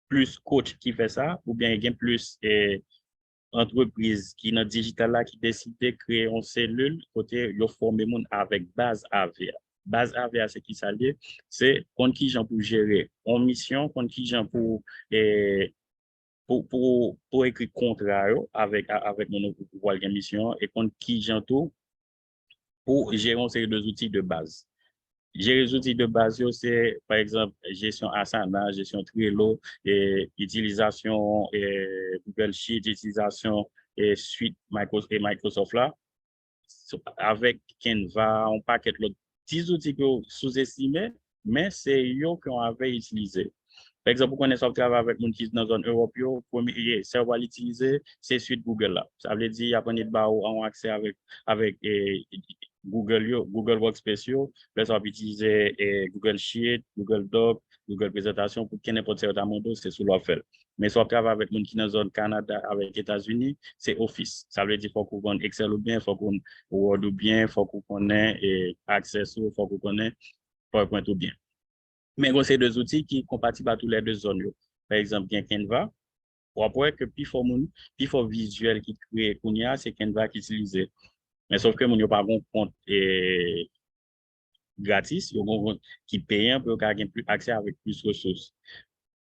Speaker 1: plus coach qui fait ça, ou bien il y a plus entreprise qui dans digital là qui décide de créer une cellule côté yo former monde avec base AVA. Base AVA c'est qui ça lié, c'est contre qui gens pour gérer en mission, contre qui gens pour écrire contrat avec mon pouvoir de mission et contre qui gens tout pour gérer une série d'outils de base. Gérer les outils de base, c'est par exemple gestion Asana, gestion Trello, et utilisation Google Sheet, utilisation suite Microsoft là, avec Canva, on paquet l'autre petits outils que sous-estimés, mais c'est eux qu'on avait utilisé. Par exemple, pour qu'on ait travail avec mon qui dans la zone Europe, premier serveur l'utiliser, c'est suite Google là. Ça veut dire qu'il y a un accès avec Google Workspace, là, ça va utiliser Google Sheet, Google Doc, Google Présentation pour qu'il n'importe quel monde, c'est sous l'offre. Mais si on travaille avec mon qui dans la zone Canada, avec États-Unis, c'est Office. Ça veut dire qu'il faut qu'on connaisse Excel ou bien, il faut qu'on Word ou bien, il faut qu'on connaisse Access ou il faut qu'on connaisse PowerPoint ou bien. Mais c'est deux outils qui sont compatibles à tous les deux zones. Par exemple, il y a Canva. Ou après que plus fort visuel qui crée Kounia, c'est Canva qui utilise. Mais sauf que mon n'a pas un compte gratis, il y a un compte qui paye pour avoir plus accès avec plus de ressources.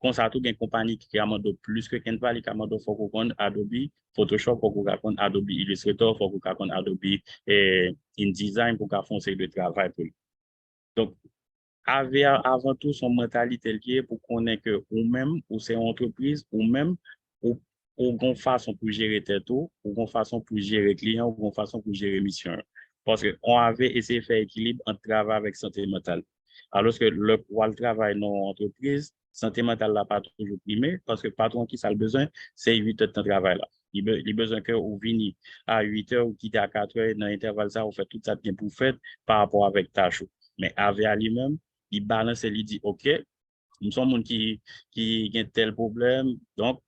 Speaker 1: Comme ça, tout une compagnie qui a plus que Canva, qui a faut qu'on connaisse Adobe Photoshop, faut qu'on connaisse Adobe Illustrator, faut qu'on connaisse Adobe InDesign pour qu'on fasse de travail pour lui. Donc, avant tout son mentalité liée pour connaître que ou même ou c'est entreprise ou même ou ou une façon pour gérer tes taux, ou une façon pour gérer client, ou une façon pour gérer mission. Parce qu'on avait essayé de faire équilibre entre travail avec santé mentale. Alors que le travail dans l'entreprise, santé mentale n'a pas toujours primé, parce que le patron qui a le besoin, c'est 8 heures de travail là. Il a besoin que vous veniez à 8 heures ou quittez à 4 heures, dans l'intervalle ça, vous faites tout ça bien pour faire par rapport avec tâche. Mais avec lui-même, il balance et il dit, OK, nous sommes gens qui ont tel problème, donc,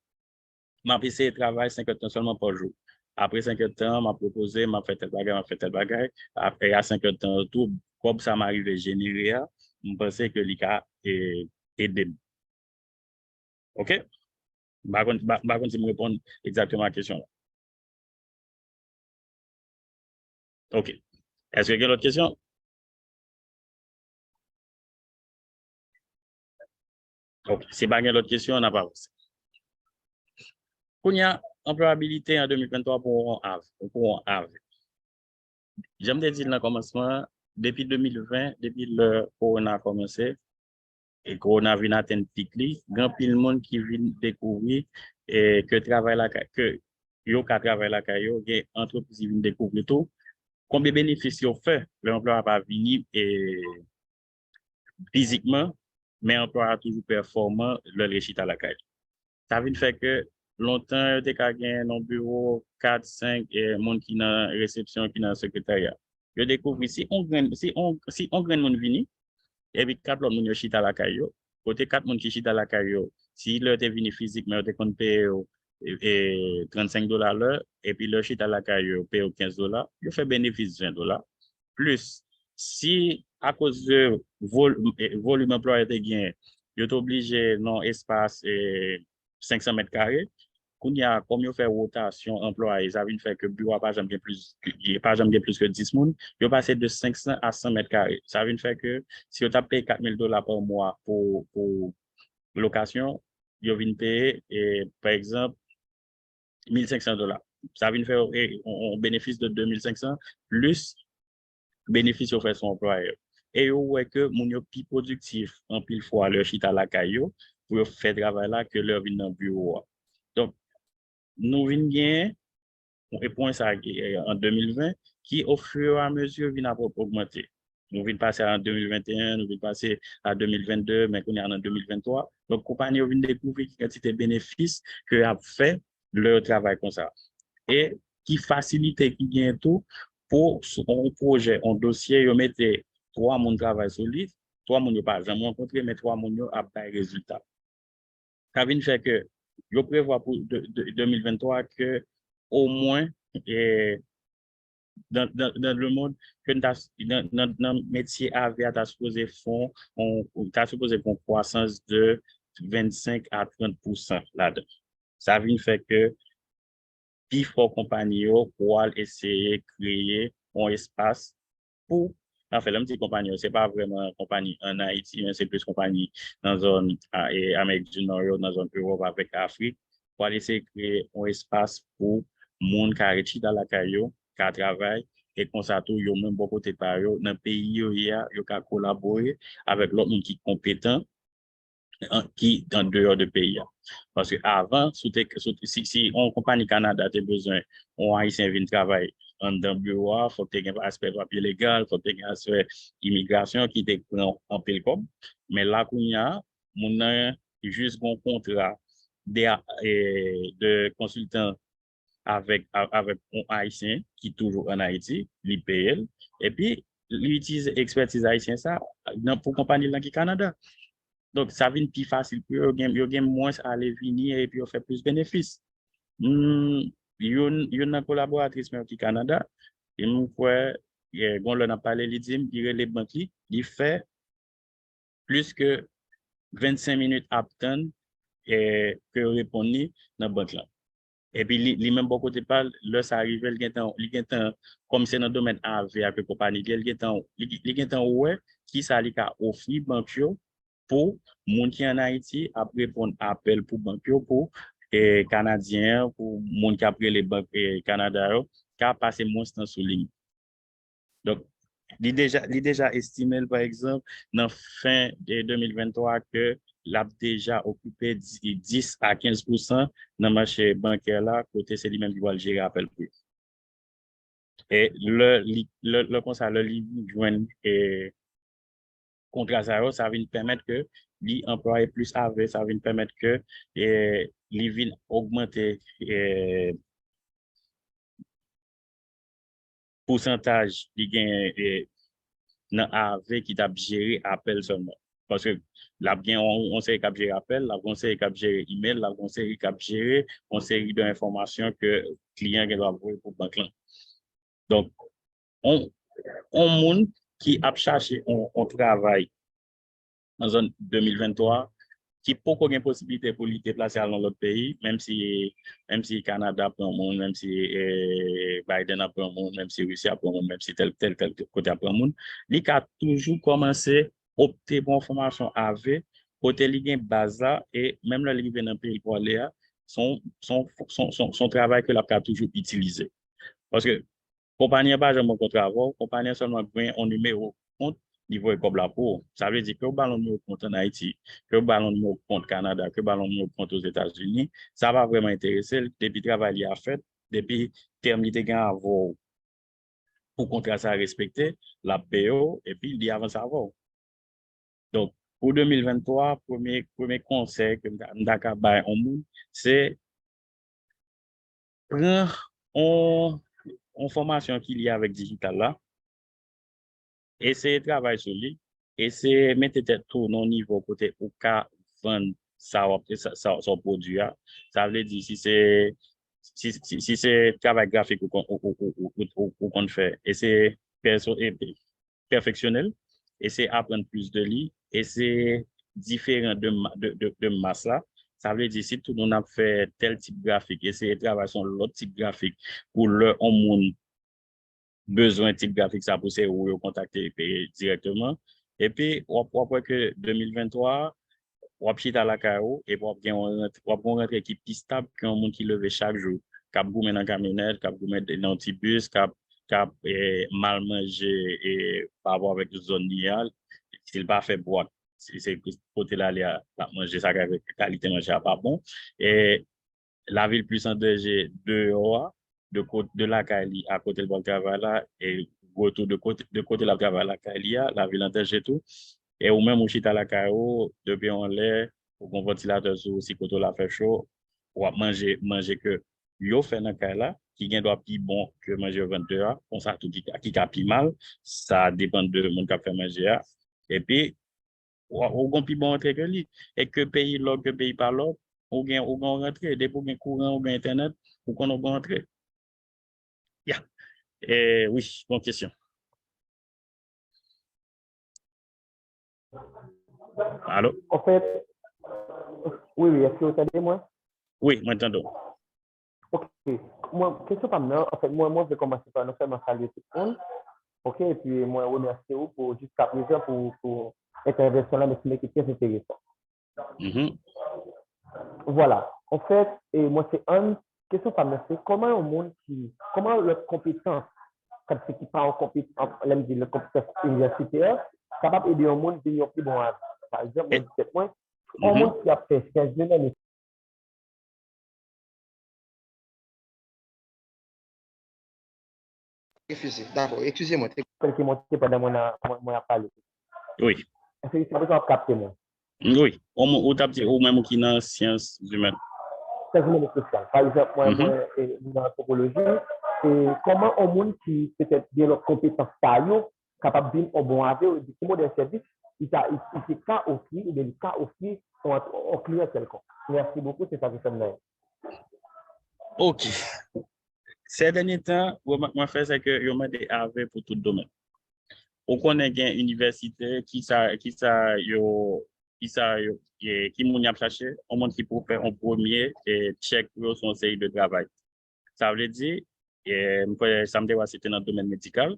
Speaker 1: m'a essayé de travailler 50 ans seulement par jour. Après 50 ans, m'a proposé, m'a fait tel bagage, m'a fait tel bagage. Après, à 50 ans, tout, comme ça m'arrive à générer, je pensais que l'ICA est aidé. OK? Par contre, si me répondre exactement à la question. OK. Est-ce qu'il y a d'autres questions? OK. Si pas d'autres questions, on n'a pas. Quand il y a employabilité en 2023 pour un AV. J'aime dire dans le commencement, depuis 2020, depuis le corona a commencé, et corona vient atteindre pic, il y a plein de monde qui vient découvrir que travail là, que yo ka travail là, il y a entreprise qui vient découvrir tout. Combien de bénéfices ils fait, l'emploi n'a pas venu physiquement, mais l'emploi a toujours performant le réussite à la caille. Ça veut dire que longtemps, il y a dans le bureau 4, 5 et monde qui dans la réception, qui dans le secrétariat. Je découvre si on gagne monde vini, et puis 4 autres monde chita la caillou, côté 4 monde qui chita la caillou, si leur était venu physiquement, on compte payer et $35 l'heure, et puis leur chita la caillou, paye $15, il fait bénéfice $20. Plus, si à cause de volume employé de gain, il est obligé dans espace 500 mètres carrés, quand il y a comme il fait rotation employé, ça veut dire que le bureau n'a pas jamais plus que 10 personnes, il passe de 500 à 100 mètres carrés. Ça veut dire que si vous avez payé $4,000 par mois pour location, vous venez payer, par exemple, $1,500. Ça veut dire un bénéfice de 2,500 plus bénéfice au fait son employeur. Et ouais que mon yo plus productif en pile fois leur chita la caillou pour faire travail là que leur vin dans bureau. Donc nous vinn bien et point ça en 2020 qui au fur et à mesure vient augmenter. Nous vinn passer en 2021, nous vinn passer à 2022, mais on est en 2023. Donc compagnie vinn découvrir quantité de bénéfices que a fait leur travail comme ça. Et qui facilite qui gagne tout pour un projet, un dossier, vous mettez 3 moun travail sur lui, 3 moun pas jamais rencontré, mais 3 moun a pas de résultat. Ça veut dire que je prévois pour 2023 que au moins dans le monde que dans le métier AVA, tu as supposé font une croissance de 25 à 30% là-dedans. Ça veut dire que puis fort compagnie pour essayer de créer un espace pour en fait la petite compagnie c'est pas vraiment une compagnie en Haïti mais c'est plus compagnie dans zone Amérique du Nord dans zone Europe avec Afrique pour essayer de créer un espace pour monde qui dans la caillou qui travaille et comme ça tout yo même beaucoup de par yo dans pays yo collaborer avec l'autre monde qui compétent qui en dehors de pays. Parce que avant, si on compagnie Canada a besoin, on haïtien vient travailler en dans bureau, faut que un aspect papier légal, faut que un aspect immigration qui te prend en pile comme. Mais là qu'on y a, mon juste un contrat de consultant avec un haïtien qui est toujours en Haïti, l'IPL, et puis l'utilise expertise haïtien ça pour compagnie là qui Canada. Donc, ça vient plus facile pour eux, ils ont moins à aller venir et puis ils font plus de bénéfices. Il y a une collaboratrice au Canada, et nous, on a parlé, il dit, les banques, il fait plus que 25 minutes à attendre que répondre dans la banque là. Et puis, il même beaucoup de parle, là, ça arrive, il y a comme c'est dans le domaine AV avec compagnie, il y a ouais, qui ça lui a offert banque pour moun qui en Haïti après répondre appel pour banque pour canadiens pour moun qui après les banques Canada qui a passé moins de temps sur ligne. Donc Il déjà estimé, par exemple, dans fin de 2023 que l'a déjà occupé 10 à 15% dans le marché bancaire là, côté c'est lui-même qui va le gérer appel plus. Et le conseil, le livre, et contrat ça va nous permettre que l'employé plus avec, ça va nous permettre que les villes augmenter pourcentage qui gagne dans AV qui t'a géré appel seulement. Parce que là, bien, on sait qu'il gérer appel, là, on sait qu'il gérer email, là, on sait qu'il gérer une série d'informations que le client doit avoir pour banque. Donc, on monde qui a cherché un travail en zone 2023 qui peut avoir une possibilité pour lui déplacer dans l'autre pays, même si Canada prend le monde, même si Biden prend le monde, même si Russie prend le monde, même si tel côté prend le monde, il a toujours commencé à opter pour une formation AV, côté il y a une base et même là, il vient dans le pays pour aller, son travail que l'a toujours utilisé. Parce que compagnie n'a pas jamais contre travail, compagnie seulement prend un numéro compte niveau comme la peau. Ça veut dire que le ballon numéro compte en Haïti, que le ballon numéro compte Canada, que le ballon numéro compte aux États-Unis, ça va vraiment intéresser depuis le travail à fait, depuis terme de gain avoir pour contrat ça respecter la PO et puis il y avance à avoir. Donc pour 2023, premier conseil que m'daka bay au monde, c'est prendre en formation qu'il y a avec digital là, essayer de travailler sur lui, essayer de mettre tête tout au niveau côté au cas vendre son produit. Ça veut dire si c'est travail graphique qu'on fait, essayer perfectionnel, essayer apprendre plus de lui, essayer différent de masse là. Ça veut dire si tout le monde a fait tel type graphique, essayer de travailler sur l'autre type graphique pour le monde besoin type graphique ça pour ou contacter directement et puis on voit que 2023 on chita la CAO et on rentre équipe qui stable qui un monde qui lever chaque jour cap goumen dans camionnette cap goumen dans petit bus cap mal manger et par rapport avec zone niale s'il pas fait boîte c'est côté là il a manger ça avec qualité manger pas bon et la ville plus en danger dehors de la Cali à côté de travail là et retour de côté la travail la Cali la ville en danger tout et ou même au chita la Caio depuis on l'air pour qu'on ventilateur sous si côté la fait chaud ou manger que yo fait dans cas là qui gagne doit plus bon que manger au 22h on ça tout qui a plus mal ça dépend de mon qui fait manger et puis ou gon plus bon entre que lui et que pays l'autre que pays par l'autre ou gain rentrer dès pour gain courant ou gain internet ou qu'on on rentrer. Yeah. Oui, bonne question. Allô?
Speaker 4: En fait, oui, est-ce que vous entendez moi?
Speaker 1: Oui, m'entendons.
Speaker 4: Ok. Moi, question pas maintenant. En fait, moi, je vais commencer par non seulement saluer tout le monde. Ok, et puis moi, remercier vous pour jusqu'à présent pour l'intervention là, mais qui est très intéressant. Voilà. En fait, et moi, c'est une question pas maintenant, c'est comment leur compétence, quand c'est qui parle en compétence, l'aime dire, le compétence universitaire, capable d'aider un monde qui est plus bon. Par exemple, moi, un monde qui a fait 15 années.
Speaker 3: D'accord, excusez-moi.
Speaker 4: Qui monté pendant mon parlé.
Speaker 1: Oui.
Speaker 4: Est-ce que c'est besoin de capter moi?
Speaker 1: Oui, ou même qui dans sciences humaines.
Speaker 4: Sciences humaines et sociales. Par exemple, moi, dans l'anthropologie, et comment un monde qui peut-être bien leurs compétences par eux, capable de bien bon avec du modèle service, il est cas offrir, ou bien il cas offrir au client quelconque. Merci beaucoup, c'est ça que je fais.
Speaker 1: OK. Ces derniers temps, moi fait c'est que yo m'a des AV pour tout domaine. On connaît une université qui moun y a cherché, on monde qui pour faire un premier check pour son série de travail. Ça veut dire ça me dit c'était dans le domaine médical.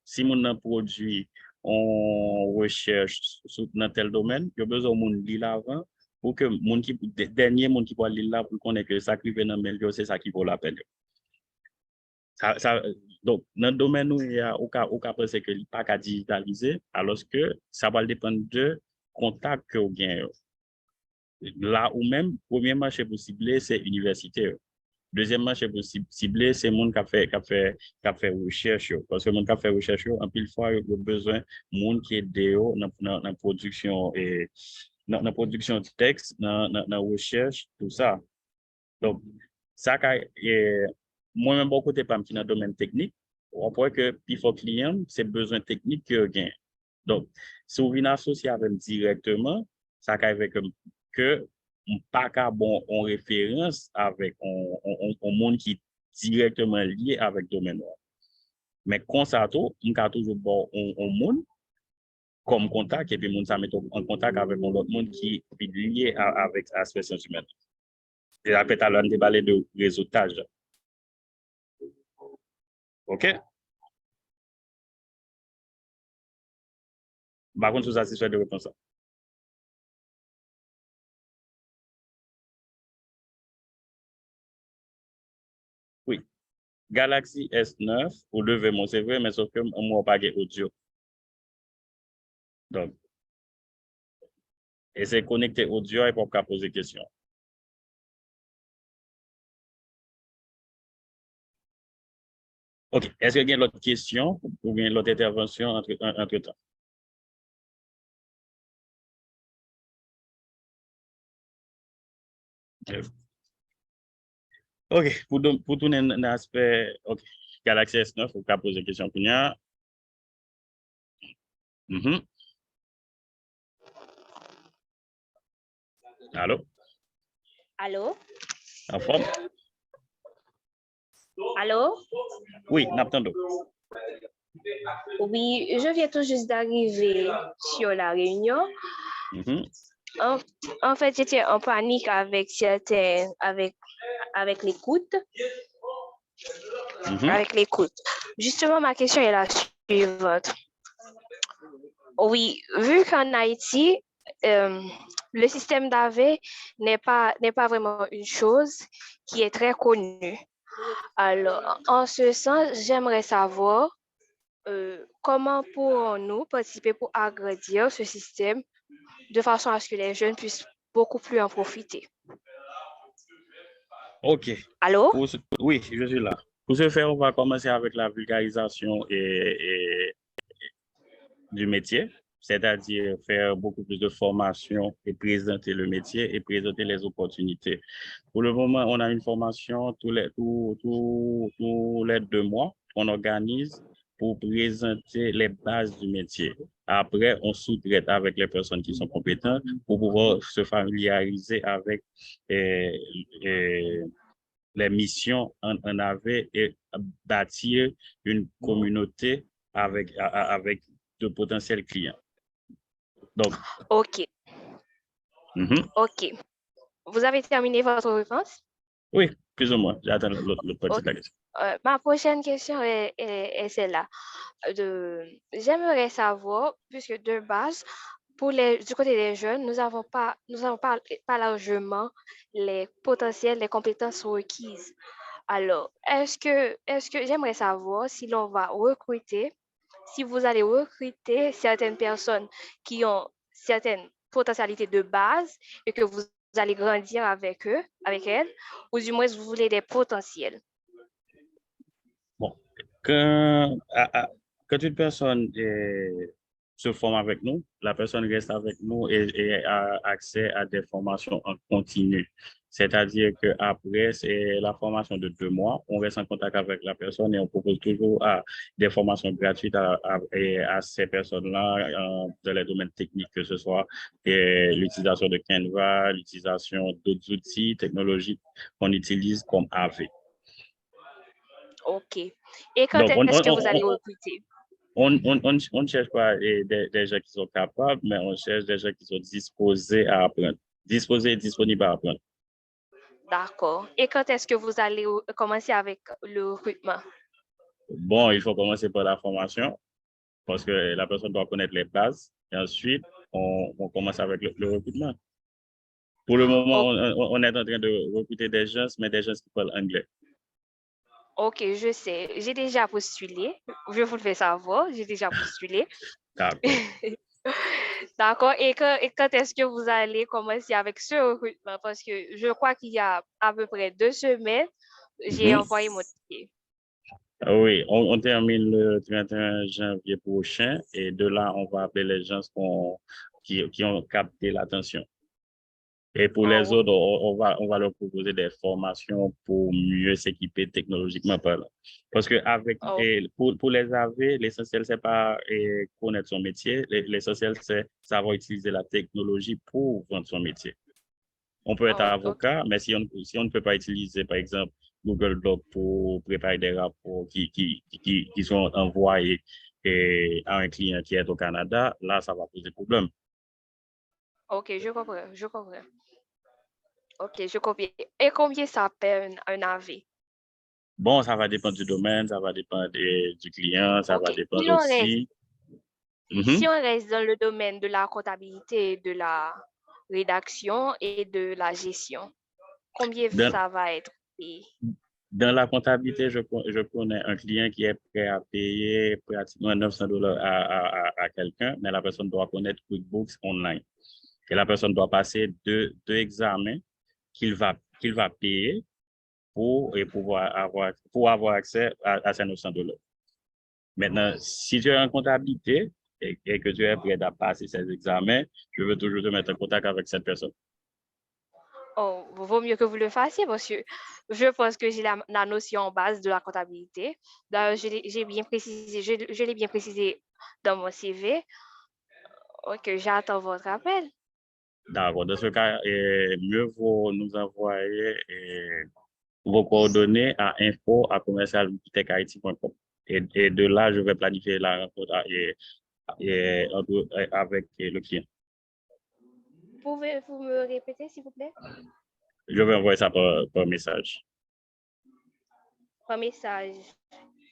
Speaker 1: Si mon a produit on recherche dans tel domaine, il y a besoin de lire avant pour que dernier monde qui va lire là pour connaître que ça qui vient dans mail c'est ça qui vaut la peine. Donc, dans le domaine où il y a aucun pensé que il pas qu'à digitaliser, alors que ça va dépendre de contact que vous gagnez. Là où même, premier marché pour cibler, c'est universitaire. Deuxième marché pour cibler, c'est le monde qui a fait recherche. Parce que le monde qui a fait recherche, en pile fois, il a besoin de monde qui est dans la production et dans la production de texte, dans la recherche, tout ça. Donc, ça, moi-même, beaucoup de pas dans le domaine technique, on voit que pour client, c'est besoin technique que gagne. Donc, si vous venez associer avec directement, ça fait que pas qu'à bon en référence avec un monde qui est directement lié avec le domaine. Mais comme ça, on a toujours bon un monde comme contact et puis monde ça met en contact avec un autre monde qui est lié avec l'aspect humaine. Et après, tu as l'un débalé de réseautage. OK? Par contre, vous êtes satisfait de répondre ça. Oui. Galaxy S9, vous devez mon c'est vrai, mais sauf que moi, pas de audio. Donc, essayez de connecter audio et pour poser des questions. OK. Est-ce qu'il y a d'autres questions ou bien l'autre intervention entre-temps? OK. Pour tourner un aspect, OK. Galaxy S9, vous pouvez poser des questions. Allô?
Speaker 5: Allô?
Speaker 1: En forme?
Speaker 5: Allô?
Speaker 1: Oui, n'attendons.
Speaker 5: Oui, je viens tout juste d'arriver sur la réunion. En fait, j'étais en panique avec l'écoute. Avec l'écoute. Justement, ma question est la suivante. Oui, vu qu'en Haïti, le système d'AV n'est pas vraiment une chose qui est très connue. Alors, en ce sens, j'aimerais savoir comment pourrons-nous participer pour agrandir ce système de façon à ce que les jeunes puissent beaucoup plus en profiter.
Speaker 1: OK.
Speaker 5: Allô?
Speaker 1: Oui, je suis là. Pour ce faire, on va commencer avec la vulgarisation du métier, c'est-à-dire faire beaucoup plus de formation et présenter le métier et présenter les opportunités. Pour le moment, on a une formation tous les 2 mois qu'on organise pour présenter les bases du métier. Après, on sous-traite avec les personnes qui sont compétentes pour pouvoir se familiariser avec les missions en AV et bâtir une communauté avec de potentiels clients. Donc,
Speaker 5: OK. OK. Vous avez terminé votre réponse?
Speaker 1: Oui, plus ou moins. J'attends l'autre partie de la question.
Speaker 5: Ma prochaine question est celle-là. J'aimerais savoir, puisque de base, du côté des jeunes, nous n'avons pas largement les potentiels, les compétences requises. Alors, est-ce que j'aimerais savoir si vous allez recruter certaines personnes qui ont certaines potentialités de base et que vous allez grandir avec elles, ou du moins vous voulez des potentiels.
Speaker 1: Bon, quand une personne se forme avec nous, la personne reste avec nous et a accès à des formations en continu. C'est-à-dire qu'après, c'est la formation de 2 mois, on reste en contact avec la personne et on propose toujours des formations gratuites à ces personnes-là dans les domaines techniques, que ce soit l'utilisation de Canva, l'utilisation d'autres outils technologiques qu'on utilise comme AV.
Speaker 5: OK. Et quand est-ce que vous allez recruter?
Speaker 1: On ne cherche pas des gens qui sont capables, mais on cherche des gens qui sont disposés à apprendre, disposés et disponibles à apprendre.
Speaker 5: D'accord. Et quand est-ce que vous allez commencer avec le recrutement?
Speaker 1: Bon, il faut commencer par la formation, parce que la personne doit connaître les bases, et ensuite, on commence avec le recrutement. Pour le moment, on est en train de recruter des gens, mais des gens qui parlent anglais.
Speaker 5: Ok, je sais. J'ai déjà postulé. Je vous le fais savoir. J'ai déjà postulé.
Speaker 1: D'accord.
Speaker 5: D'accord. Et quand est-ce que vous allez commencer avec ce recrutement? Parce que je crois qu'il y a à peu près 2 semaines, j'ai
Speaker 1: Mhm.
Speaker 5: envoyé mon ticket.
Speaker 1: Oui, on termine le 31 janvier prochain et de là, on va appeler les gens qui ont capté l'attention. Et pour les
Speaker 5: Oh,
Speaker 1: autres, on va leur proposer des formations pour mieux s'équiper technologiquement parlant. Parce que
Speaker 5: oh,
Speaker 1: pour les AV, l'essentiel, c'est pas connaître son métier. L'essentiel, c'est savoir utiliser la technologie pour vendre son métier. On peut être
Speaker 5: ok.
Speaker 1: avocat, mais si on ne peut pas utiliser, par exemple, Google Doc pour préparer des rapports qui sont envoyés à un client qui est au Canada, là, ça va poser problème.
Speaker 5: Ok, je comprends. Je comprends. Ok, je comprends. Et combien ça paie un AV?
Speaker 1: Bon, ça va dépendre du domaine, ça va dépendre du client, ça va
Speaker 5: Ok.
Speaker 1: dépendre aussi.
Speaker 5: Si
Speaker 1: Mhm.
Speaker 5: on reste dans le domaine de la comptabilité, de la rédaction et de la gestion, combien
Speaker 1: Dans,
Speaker 5: ça va être payé?
Speaker 1: dans la comptabilité, je connais un client qui est prêt à payer pratiquement $900 à quelqu'un, mais la personne doit connaître QuickBooks Online. Et la personne doit passer deux examens qu'il va payer pour avoir accès à ces $900. Maintenant, si tu es en comptabilité et que tu es prêt à passer ces examens, je veux toujours te mettre en contact avec cette personne.
Speaker 5: Oh, vaut mieux que vous le fassiez parce que je pense que j'ai la notion en base de la comptabilité. D'ailleurs, j'ai bien précisé, je l'ai bien précisé dans mon CV. Ok, j'attends votre appel.
Speaker 1: D'accord. Dans ce cas, mieux vaut nous envoyer vos coordonnées à info@commercialvitechhaiti.com. Et de là, je vais planifier la rencontre avec le client.
Speaker 5: Pouvez-vous me répéter, s'il vous plaît?
Speaker 1: Je vais envoyer ça par message.
Speaker 5: Par message.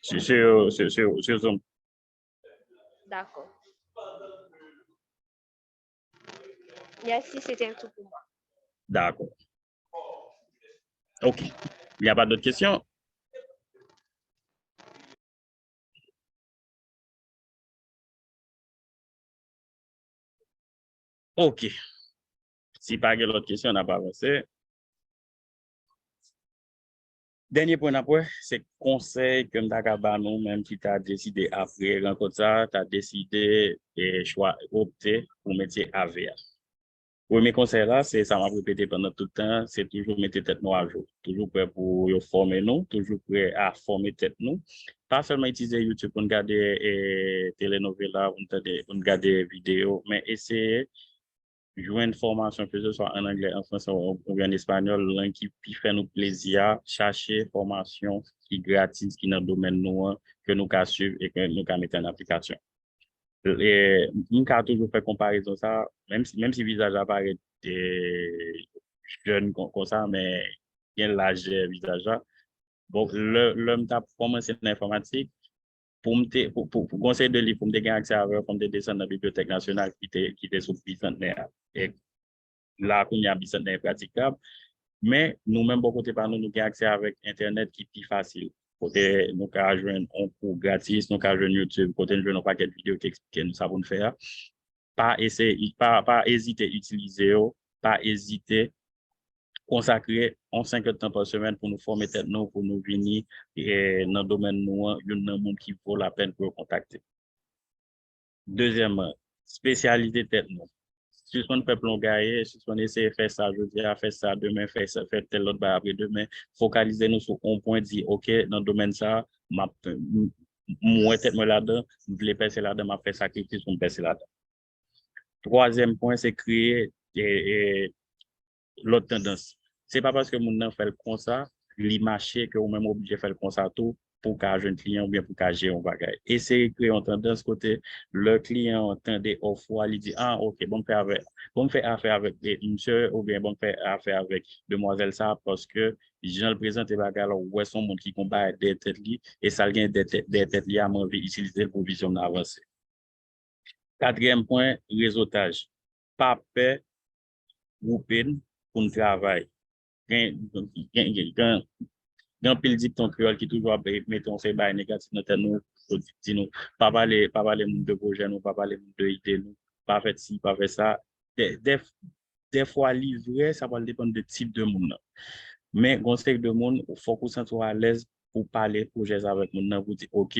Speaker 1: Sur Zoom.
Speaker 5: D'accord. Merci, c'était tout pour moi.
Speaker 1: D'accord. OK. Il n'y a pas d'autres questions? OK. Si pas d'autres questions, on n'a pas avancé. Dernier point après, c'est conseil que m'ta nous même si tu as décidé après rencontre ça, tu as décidé et opter pour métier AVA. Premier conseil là, c'est ça m'a répété pendant tout le temps, c'est toujours mettre tête nous à jour. Toujours prêt pour former nous, toujours prêt à former tête nous. Pas seulement utiliser YouTube pour regarder télénovelas, pour regarder vidéos, mais essayer jouer une formation, que ce soit en anglais, en français ou en espagnol, langue qui fait nous plaisir, chercher formation qui est gratis, qui est dans le domaine nous, que nous pouvons suivre et que nous pouvons mettre en application. Et nous avons toujours fait comparaison ça, même si le visage apparaît jeune comme ça, mais bien l'âge du visage là. Bon, l'homme a commencé dans l'informatique, pour conseil de livre, pour me gagner accès à eux, comme des descendre dans la Bibliothèque nationale qui était sous bicentenaire. Et là, il y a bicentenaire praticable. Mais nous-mêmes, beaucoup de par nous avons accès avec Internet qui est plus facile. Côté, nous avons joué un cours gratis, nous avons joué YouTube, côté nous avons un paquet de vidéos qui expliquent nous savons faire. Pas hésiter à utiliser, pas hésiter consacrer 50 temps par semaine pour nous former tête nous, pour nous venir dans le domaine nous, il y a un monde qui vaut la peine pour contacter. Deuxièmement, spécialité tête nous. Si on fait plongailler, si on essaie de faire ça, je dis à faire ça demain, faire ça, faire tel autre après demain, focaliser nous sur un point, dire, OK, dans le domaine ça, moi, tête moi là-dedans, je voulais passer là-dedans, m'a fait sacrifice pour me passer là-dedans. Troisième point, c'est créer l'autre tendance. C'est pas parce que mon nan fait le comme ça, li marché que ou même obligé de faire le comme ça tout pour qu'un jeune client ou bien pour qu'un gérer un bagage. Essayer de créer une tendance côté le client entendait au fois, il dit ah OK, bon faire affaire avec monsieur ou bien bon faire affaire avec demoiselle ça parce que Jean le présente bagage ouais son monde qui combat des têtes li et ça gagne des têtes li à envie utiliser pour vision avancer. Quatrième point, réseautage. Pas peur grouper pour le travail. Quand Il y a un pile dicton créole qui toujours mettons fait bail négatif dans tête nous, dit nous, pas parler de projet, nous, pas parler de idée, nous, pas faire ci, pas faire ça. Des fois, livrer, ça va dépendre du type de monde. Mais, conseil de monde, il faut qu'on soit à l'aise pour parler projet avec monde, pour dire, OK,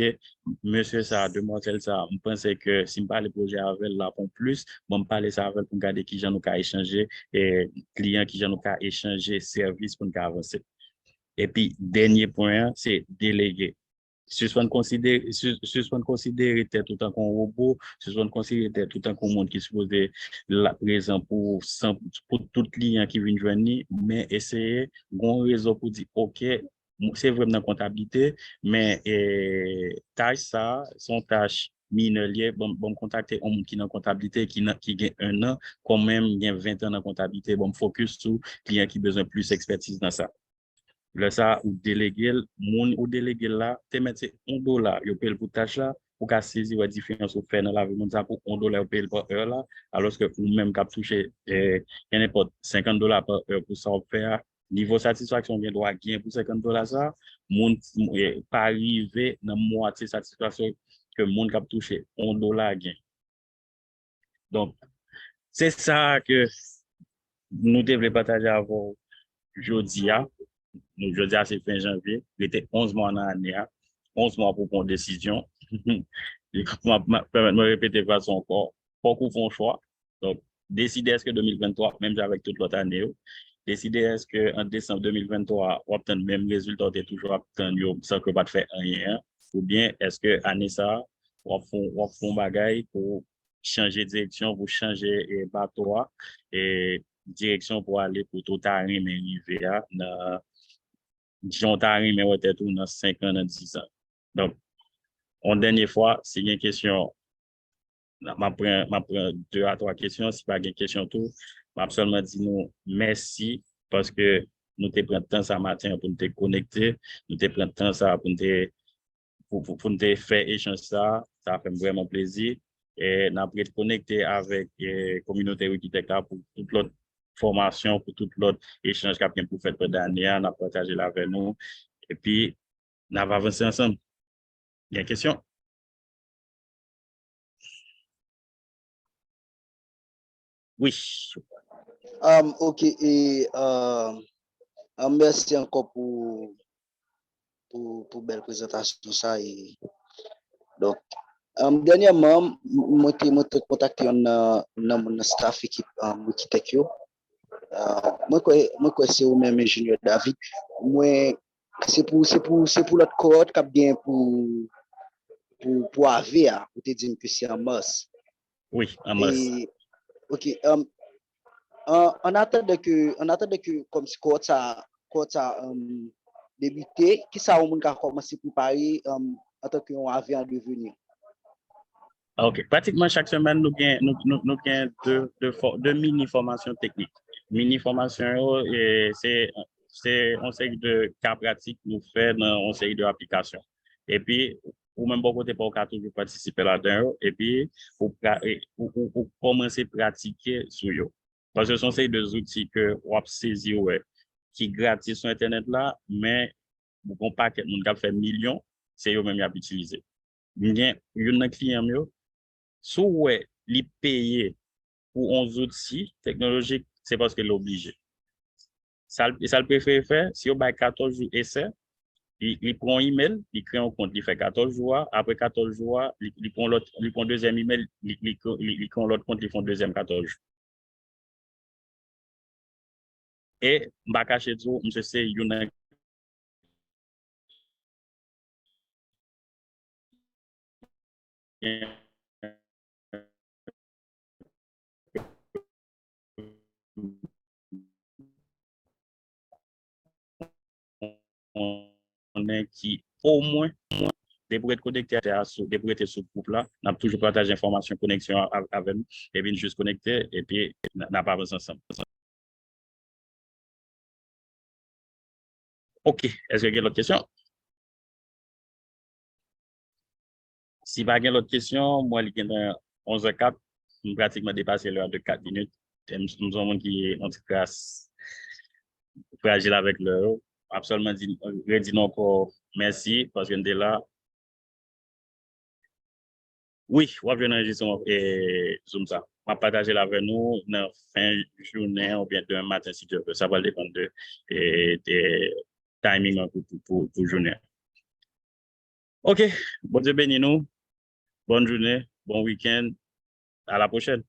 Speaker 1: monsieur ça, demoiselle ça, je pense que si je parle projet avec là pour plus, bon, parler ça avec pour garder qui j'en nous échanger, et client qui j'en nous échanger, service pour nous avancer. Et puis, dernier point, c'est déléguer. Suspendre considérer tout en qu'on robot, suspendre considérer tout en qu'on monde qui est supposé la présent pour tout client qui vient joindre, mais essayer bon réseau pour dire OK, c'est vraiment comptabilité, mais tâche ça, son tâche mineure, bon contacter un monde qui dans comptabilité qui gagne 1 an, quand même gagne 20 ans dans comptabilité, bon focus sur client qui besoin plus expertise dans ça. Là, ça, ou déléguer, là, te mettre $1, vous payez pour tâche là, pour qu'à saisir la différence ou faire dans la vie, ça pour $1, vous payez par heure là, alors que vous même qu'à toucher, n'importe $50 par heure pour ça faire, niveau satisfaction, bien doit gagner pour $50 ça, moun, pas arriver dans moitié satisfaction que moun cap toucher $1 gain. Donc, c'est ça que nous devons partager avec vous aujourd'hui. Nous, je dis à c'est fin janvier, il était 11 mois dans l'année, 11 mois pour prendre une décision. Je vais me répéter de façon encore, beaucoup font choix. Donc, décider est-ce que 2023, même avec toute l'autre année, décider est-ce qu'en décembre 2023, on obtient le même résultat, on toujours obtenu sans que pas de faire rien, ou bien est-ce que année ça, on fait un bagage pour changer de direction, pour changer bateau et direction pour aller pour tout arriver, mais arriver à disons, mais on était tout dans 5 ans, dans 10 ans. Donc, en dernière fois, s'il y a une question, je prends 2 à 3 questions. Si pas une question, tout, je seulement dire nous merci parce que nous te prenons temps ça matin pour nous connecter, nous te prenons temps ça pour nous faire échanger ça fait vraiment plaisir. Et nous avons connecté avec la communauté Wikitech pour toute l'autre formation, pour tout l'autre échange qu'on a pour faire pendant l'année, on a partagé là avec nous. Et puis, on va avancer ensemble. Il y a une question? Oui.
Speaker 3: OK, et merci encore pour belle présentation ça. Et donc, dernièrement, moi t'ai contacté un staff équipe Wikitech. Moi quoi c'est au même ingénieur David. Moi c'est pour l'autre cohorte qui a bien pour AVA, pour te dire que c'est en mars.
Speaker 1: Oui, en mars.
Speaker 3: OK, en attendant que comme si cohorte ça débuté, qui ça on a commencé à préparer en tant qu'on AVA en devenir.
Speaker 1: OK. Pratiquement chaque semaine, nous avons deux mini-formations techniques. Mini-formation, c'est une série de cas pratiques nous fait dans une série d'applications. Et puis, ou même beaucoup de pas toujours participer là-dedans. Et puis, pour commencer à pratiquer sur eux. Parce que ce sont ces deux outils que vous avez saisi, qui gratis sur Internet là, mais vous ne pas que nous avons fait millions, c'est eux-mêmes qui ont utilisé. Il y a un client mieux. Si les payer pour un outil technologique, c'est parce qu'il est obligé. Ça le préfère faire, si on a 14 jours essai, il prend un email, il crée un compte, il fait 14 jours, après 14 jours, il prend deuxième email, il crée l'autre compte, il fait deuxième 14 jours. Et, je ne vais pas cacher tout, je sais, il y a on est qui au moins devrait être connecté devrait être sur le groupe là, on a toujours partagé information connexion avec nous et puis juste connecté et puis n'a pas besoin ensemble. OK, est-ce que vous avez d'autres questions? Si vous avez d'autres questions, moi il est 11h04, nous pratiquement dépassé l'heure de 4 minutes. Nous sommes qui en tout cas fragile avec l'heure. absolument redis encore merci parce que nous sommes là. Oui, on va enregistrer Zoom ça. On va partager là avec nous dans fin journée ou bien demain matin si tu veux. Ça va dépendre de timing pour journée. OK, bon Dieu béni nous. Bonne journée, bon week-end. À la prochaine.